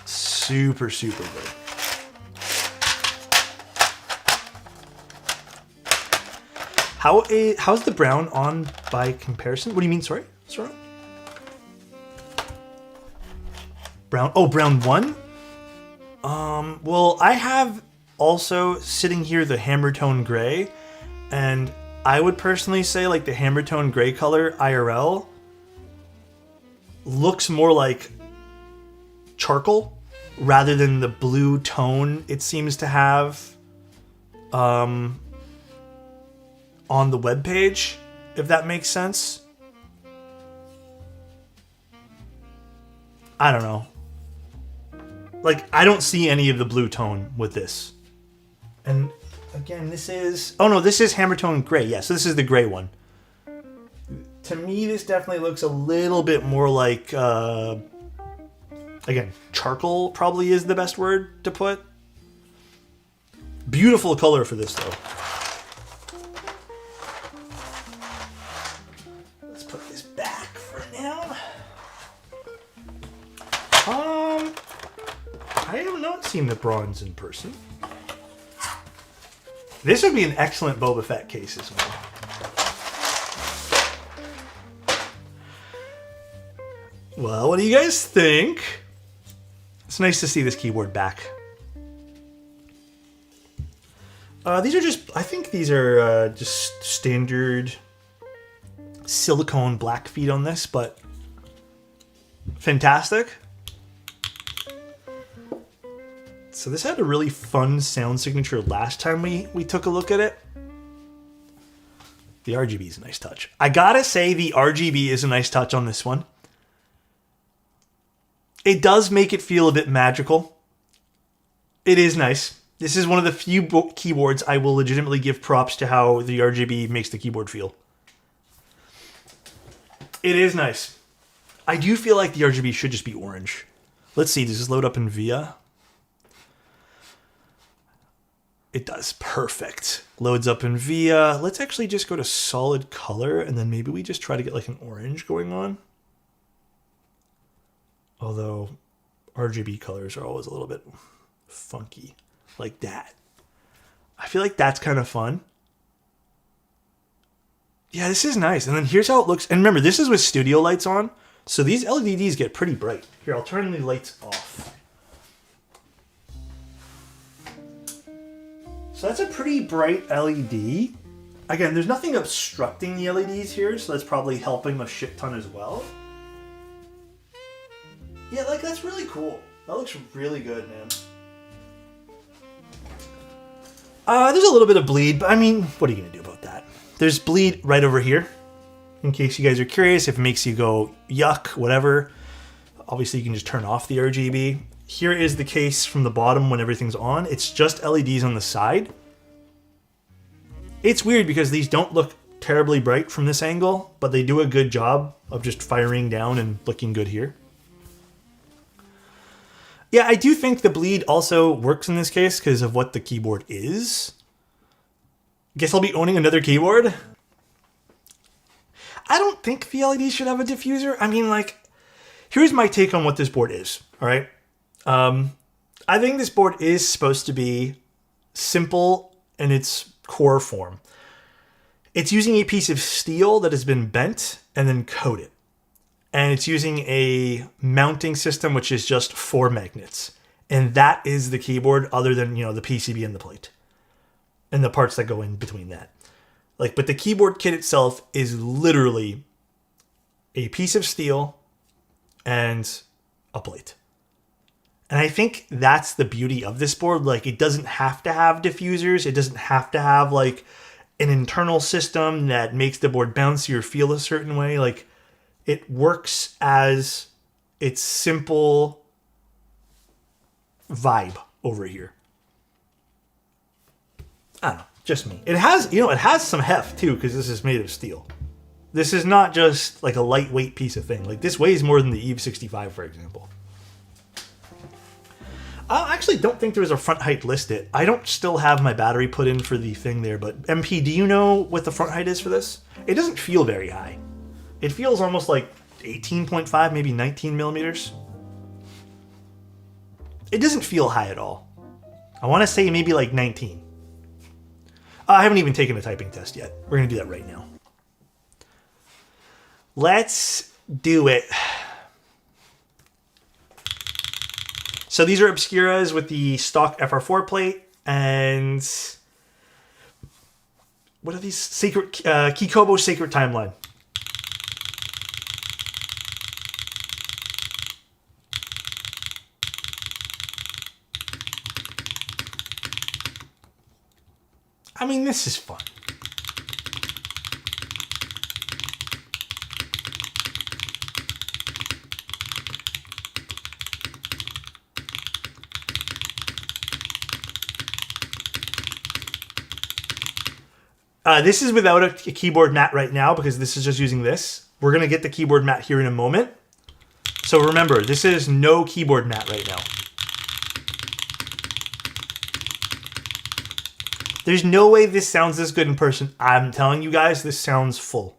Super, super good. How's the brown on by comparison? What do you mean? Sorry? What's wrong? Brown. Oh, brown 1? Well, I have also sitting here the hammer tone gray, and I would personally say like the hammer tone gray color IRL looks more like charcoal rather than the blue tone it seems to have on the web page, if that makes sense. I don't know. Like, I don't see any of the blue tone with this. And again, this is... Oh no, this is hammer tone gray. Yeah, so this is the gray one. To me, this definitely looks a little bit more like... Again, charcoal probably is the best word to put. Beautiful color for this, though. seen the bronze in person. This would be an excellent Boba Fett case as well. Well, what do you guys think? It's nice to see this keyboard back. These are just, I think these are just standard silicone black feet on this, but fantastic. So this had a really fun sound signature last time we took a look at it. The RGB is a nice touch. I gotta say the RGB is a nice touch on this one. It does make it feel a bit magical. It is nice. This is one of the few keyboards I will legitimately give props to how the RGB makes the keyboard feel. It is nice. I do feel like the RGB should just be orange. Let's see, does this load up in VIA? It does. Perfect. Loads up in VIA. Let's actually just go to solid color, and then maybe we just try to get like an orange going on. Although RGB colors are always a little bit funky, like that. I feel like that's kind of fun. Yeah, this is nice. And then here's how it looks. And remember, this is with studio lights on, so these LEDs get pretty bright. Here, I'll turn the lights off. So that's a pretty bright LED. Again, there's nothing obstructing the LEDs here, so that's probably helping a shit ton as well. Yeah, like, that's really cool. That looks really good, man. There's a little bit of bleed, but I mean, what are you going to do about that? There's bleed right over here. In case you guys are curious, if it makes you go, yuck, whatever. Obviously, you can just turn off the RGB. Here is the case from the bottom when everything's on. It's just LEDs on the side. It's weird because these don't look terribly bright from this angle, but they do a good job of just firing down and looking good here. Yeah, I do think the bleed also works in this case because of what the keyboard is. Guess I'll be owning another keyboard. I don't think the LED should have a diffuser. I mean, like, here's my take on what this board is, all right? I think this board is supposed to be simple in its core form. It's using a piece of steel that has been bent and then coated. And it's using a mounting system, which is just 4 magnets. And that is the keyboard other than, you know, the PCB and the plate. And the parts that go in between that. Like, but the keyboard kit itself is literally a piece of steel and a plate. And I think that's the beauty of this board. Like, it doesn't have to have diffusers. It doesn't have to have, like, an internal system that makes the board bouncy or feel a certain way. Like, it works as its simple vibe over here. I don't know, just me. It has, you know, it has some heft too, because this is made of steel. This is not just like a lightweight piece of thing. Like, this weighs more than the Eve 65, for example. I actually don't think there was a front height listed. I don't still have my battery put in for the thing there, but MP, do you know what the front height is for this? It doesn't feel very high. It feels almost like 18.5, maybe 19 millimeters. It doesn't feel high at all. I want to say maybe like 19. I haven't even taken a typing test yet. We're going to do that right now. Let's do it. So these are Obscuras with the stock FR4 plate, and what are these? Sacred Kikobo Sacred Timeline. I mean, this is fun. This is without a keyboard mat right now because this is just using this. We're going to get the keyboard mat here in a moment. So remember, this is no keyboard mat right now. There's no way this sounds this good in person. I'm telling you guys, this sounds full.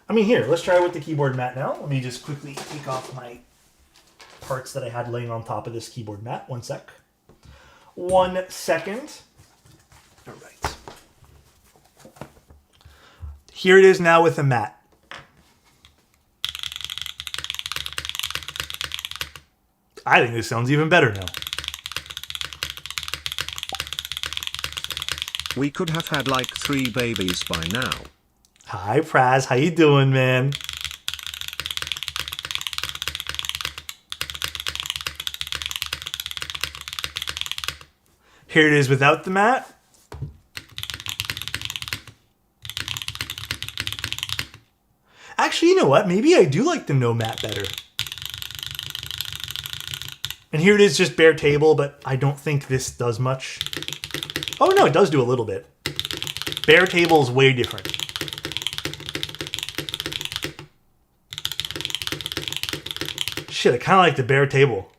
I mean, here, let's try with the keyboard mat now. Let me just quickly take off my parts that I had laying on top of this keyboard mat. One sec. 1 second. All right. Here it is now with a mat. I think this sounds even better now. We could have had like 3 babies by now. Hi, Praz. How you doing, man? Here it is without the mat. Actually, you know what? Maybe I do like the no mat better. And here it is, just bare table, but I don't think this does much. Oh no, it does do a little bit. Bare table is way different. Shit, I kind of like the bare table.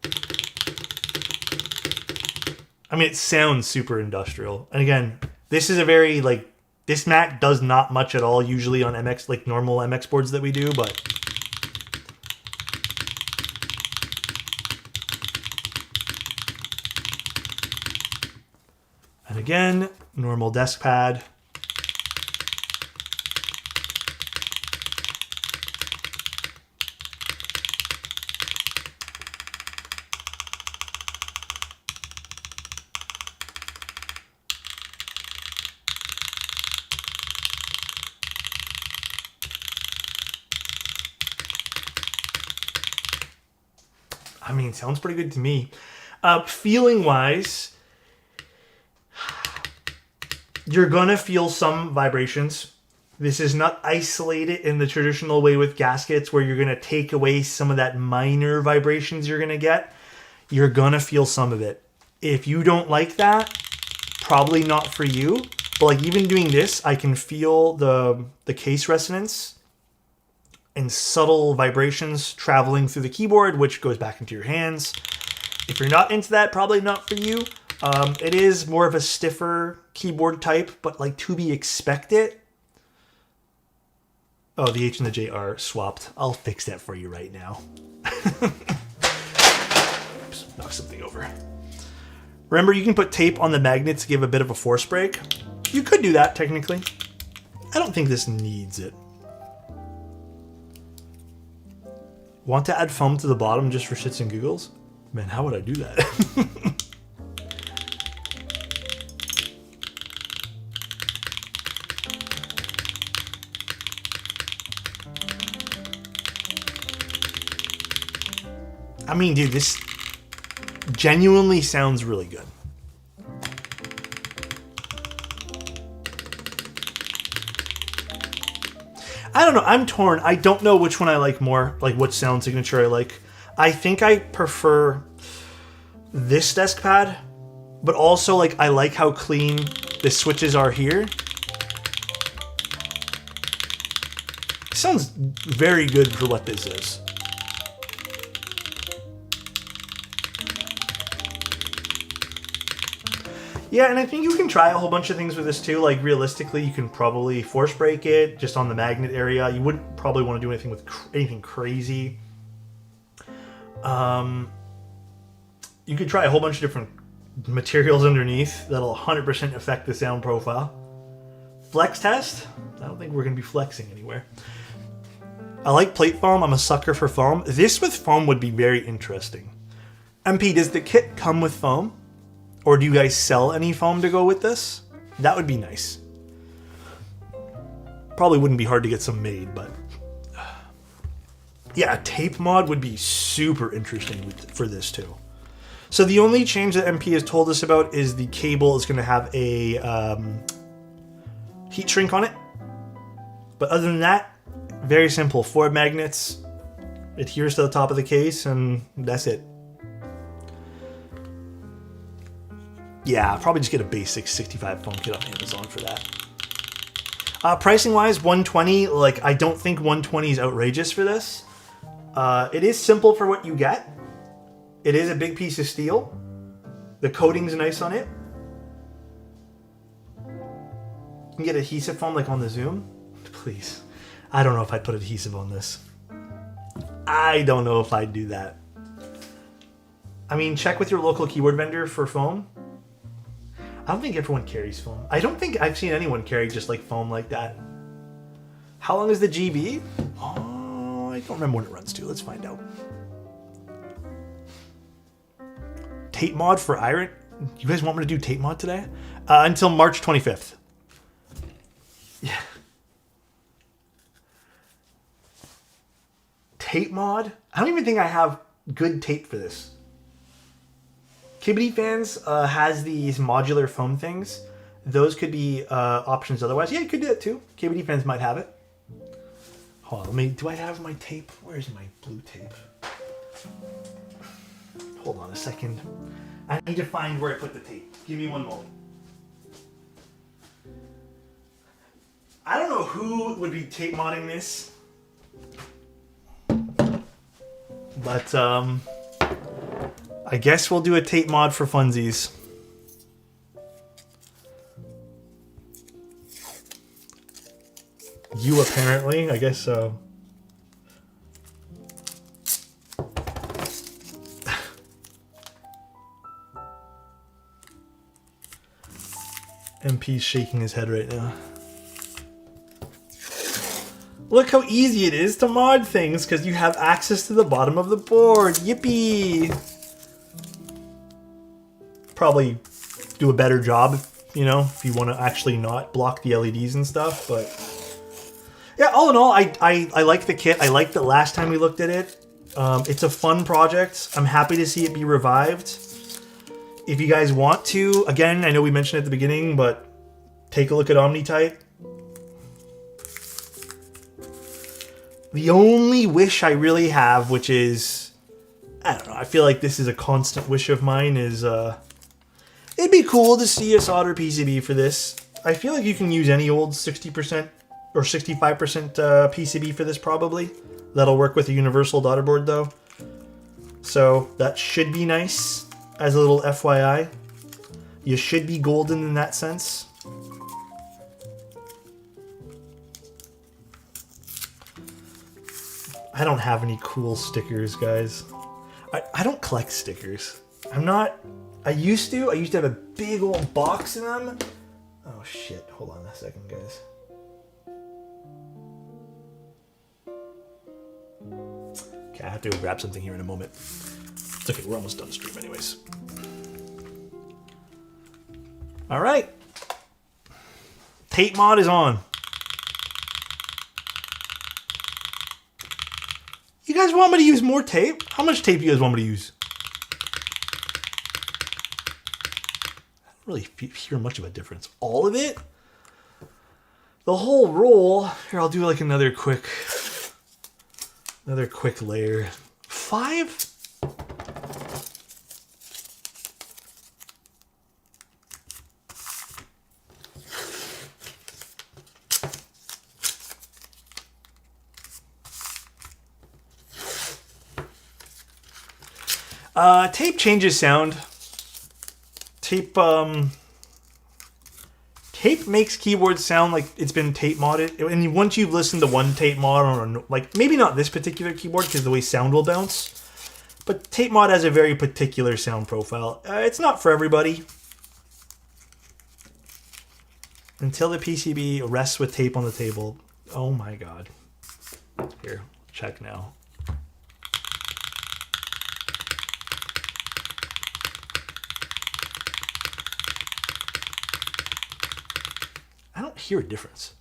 I mean, it sounds super industrial. And again, this is a very, like, this mat does not much at all usually on MX, like normal MX boards that we do, but... And again, normal desk pad. I mean, sounds pretty good to me. Feeling wise, you're gonna feel some vibrations. This is not isolated in the traditional way with gaskets where you're gonna take away some of that minor vibrations you're gonna get. You're gonna feel some of it. If you don't like that, probably not for you. But like even doing this, I can feel the case resonance and subtle vibrations traveling through the keyboard, which goes back into your hands. If you're not into that, probably not for you. It is more of a stiffer keyboard type, but like to be expected. Oh, the H and the J are swapped. I'll fix that for you right now. Oops, knock something over. Remember, you can put tape on the magnet to give a bit of a force break. You could do that, technically. I don't think this needs it. Want to add foam to the bottom just for shits and giggles? Man, how would I do that? I mean, dude, this genuinely sounds really good. I don't know. I'm torn. I don't know which one I like more, like what sound signature I like. I think I prefer this desk pad, but also like I like how clean the switches are here. It sounds very good for what this is. Yeah, and I think you can try a whole bunch of things with this too. Like realistically, you can probably force break it just on the magnet area. You wouldn't probably want to do anything with anything crazy. You could try a whole bunch of different materials underneath that'll 100% affect the sound profile. Flex test? I don't think we're going to be flexing anywhere. I like plate foam. I'm a sucker for foam. This with foam would be very interesting. MP, does the kit come with foam? Or do you guys sell any foam to go with this? That would be nice. Probably wouldn't be hard to get some made, but... yeah, a tape mod would be super interesting for this too. So the only change that MP has told us about is the cable is going to have a heat shrink on it. But other than that, very simple. 4 magnets, adheres to the top of the case, and that's it. Yeah, I'll probably just get a basic 65 foam kit on Amazon for that. Pricing wise, $120. Like, I don't think $120 is outrageous for this. It is simple for what you get. It is a big piece of steel. The coating's nice on it. You can get adhesive foam like on the Zoom. Please. I don't know if I'd put adhesive on this. I don't know if I'd do that. I mean, check with your local keyboard vendor for foam. I don't think everyone carries foam. I don't think I've seen anyone carry just like foam like that. How long is the GB? Oh, I don't remember when it runs to. Let's find out. Tape mod for iron. You guys want me to do tape mod today? Until March 25th. Yeah. Tape mod? I don't even think I have good tape for this. Kibbity Fans has these modular foam things. Those could be options otherwise. Yeah, you could do that too. Kibbity Fans might have it. Hold on, let me, do I have my tape? Where's my blue tape? Hold on a second. I need to find where I put the tape. Give me one moment. I don't know who would be tape modding this. But, I guess we'll do a tape mod for funsies. You apparently, I guess so. MP's shaking his head right now. Look how easy it is to mod things because you have access to the bottom of the board. Yippee! Probably do a better job, you know, if you want to actually not block the LEDs and stuff, but yeah, all in all, I like the kit. I liked it last time we looked at it. It's a fun project. I'm happy to see it be revived. If you guys want to, again, I know we mentioned it at the beginning, but take a look at OmniType. The only wish I really have, which is, I don't know, I feel like this is a constant wish of mine, is it'd be cool to see a solder PCB for this. I feel like you can use any old 60% or 65% PCB for this probably. That'll work with a universal daughter board though. So that should be nice as a little FYI. You should be golden in that sense. I don't have any cool stickers, guys. I don't collect stickers. I'm not... I used to have a big old box of them. Oh shit, hold on a second, guys. Okay, I have to go grab something here in a moment. It's okay, we're almost done the stream anyways. Alright. Tape mod is on. You guys want me to use more tape? How much tape do you guys want me to use? I don't really hear much of a difference. All of it? The whole roll? Here, I'll do like another quick layer. 5? Tape changes sound. Tape makes keyboards sound like it's been tape modded. And once you've listened to one tape mod on, like, maybe not this particular keyboard because the way sound will bounce, but tape mod has a very particular sound profile. It's not for everybody. Until the PCB rests with tape on the table. Oh my god. Here, check now. I don't hear a difference.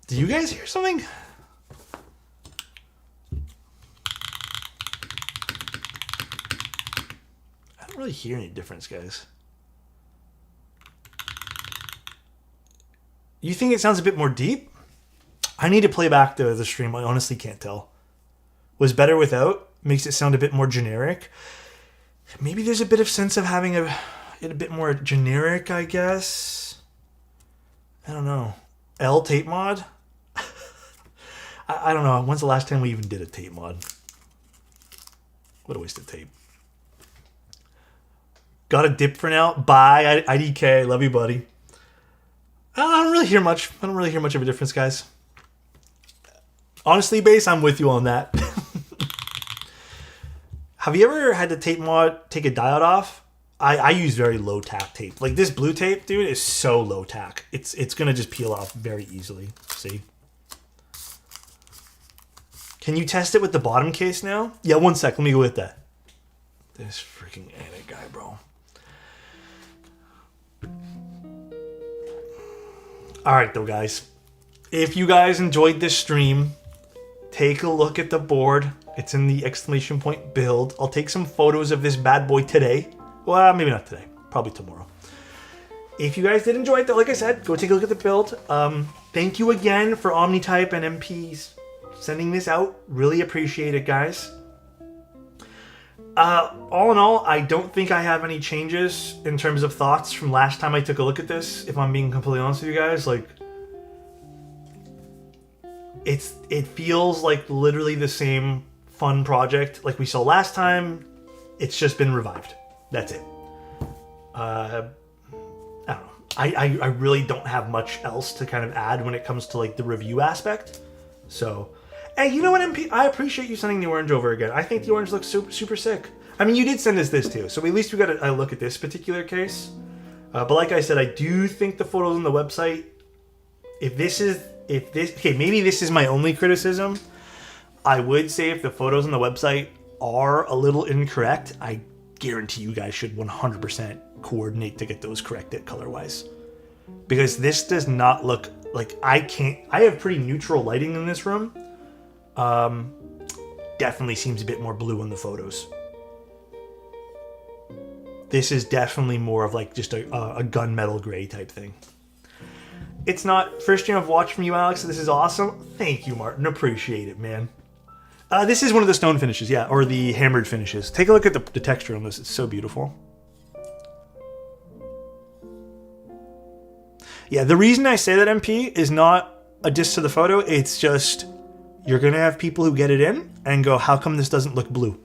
Do you guys hear something? I don't really hear any difference, guys. You think it sounds a bit more deep? I need to play back the stream. I honestly can't tell. Was better without? Makes it sound a bit more generic. Maybe there's a bit of sense of having it a bit more generic, I guess. I don't know. L tape mod? I don't know. When's the last time we even did a tape mod? What a waste of tape. Got a dip for now? Bye, IDK. Love you, buddy. I don't really hear much. I don't really hear much of a difference, guys. Honestly, Base, I'm with you on that. Have you ever had the tape mod take a diode off? I use very low tack tape. Like this blue tape, dude, is so low tack. It's gonna just peel off very easily. See? Can you test it with the bottom case now? Yeah, one sec. Let me go with that. This freaking edit guy, bro. All right, though, guys. If you guys enjoyed this stream, take a look at the board. It's in the exclamation point build. I'll take some photos of this bad boy today. Well, maybe not today. Probably tomorrow. If you guys did enjoy it, though, like I said, go take a look at the build. Thank you again for OmniType and MPs sending this out. Really appreciate it, guys. All in all, I don't think I have any changes in terms of thoughts from last time I took a look at this, if I'm being completely honest with you guys. Like, it feels like literally the same fun project like we saw last time. It's just been revived. That's it. I don't know. I really don't have much else to kind of add when it comes to like the review aspect. So, hey, you know what, MP? I appreciate you sending the orange over again. I think the orange looks super, super sick. I mean, you did send us this too, so at least we got a look at this particular case. But like I said, I do think the photos on the website, okay, maybe this is my only criticism. I would say if the photos on the website are a little incorrect, I guarantee you guys should 100% coordinate to get those corrected color-wise. Because this does not look like I have pretty neutral lighting in this room. Definitely seems a bit more blue in the photos. This is definitely more of like just a gunmetal gray type thing. It's not first stream I've watched from you, Alex. This is awesome. Thank you, Martin. Appreciate it, man. This is one of the stone finishes, yeah, or the hammered finishes. Take a look at the texture on this. It's so beautiful. Yeah, the reason I say that, MP, is not a diss to the photo. It's just you're going to have people who get it in and go, how come this doesn't look blue?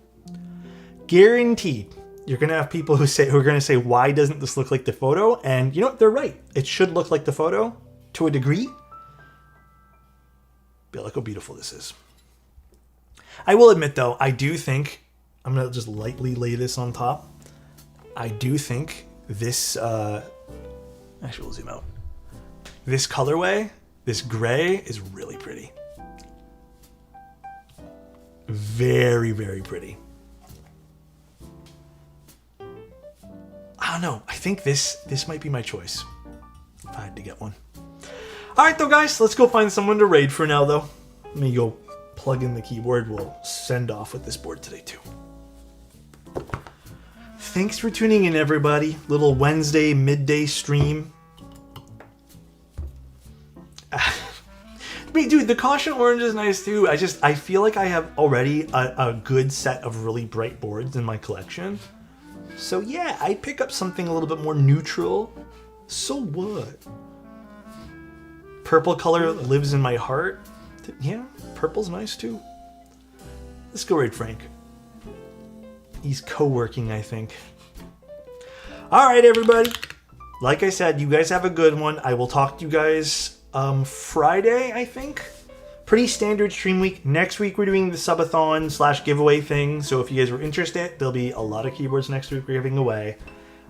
Guaranteed. You're going to have people who are going to say, why doesn't this look like the photo? And you know what? They're right. It should look like the photo to a degree. But look how beautiful this is. I will admit, though, I do think, I'm going to just lightly lay this on top. I do think this, actually, we'll zoom out. This colorway, this gray, is really pretty. Very, very pretty. I don't know. I think this might be my choice if I had to get one. All right, though, guys. Let's go find someone to raid for now, though. Let me go plug in the keyboard. We'll send off with this board today, too. Thanks for tuning in, everybody. Little Wednesday midday stream. Dude, the caution orange is nice, too. I feel like I have already a good set of really bright boards in my collection. So yeah, I'd pick up something a little bit more neutral. So what? Purple color lives in my heart. Yeah, purple's nice too. Let's go raid Frank. He's co-working, I think. All right, everybody. Like I said, you guys have a good one. I will talk to you guys Friday, I think. Pretty standard stream week. Next week, we're doing the subathon / giveaway thing. So if you guys were interested, there'll be a lot of keyboards next week we're giving away.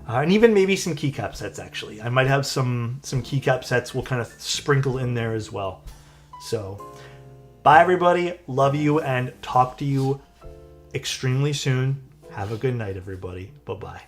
And even maybe some keycap sets, actually. I might have some keycap sets we'll kind of sprinkle in there as well. So, bye, everybody. Love you and talk to you extremely soon. Have a good night, everybody. Bye-bye.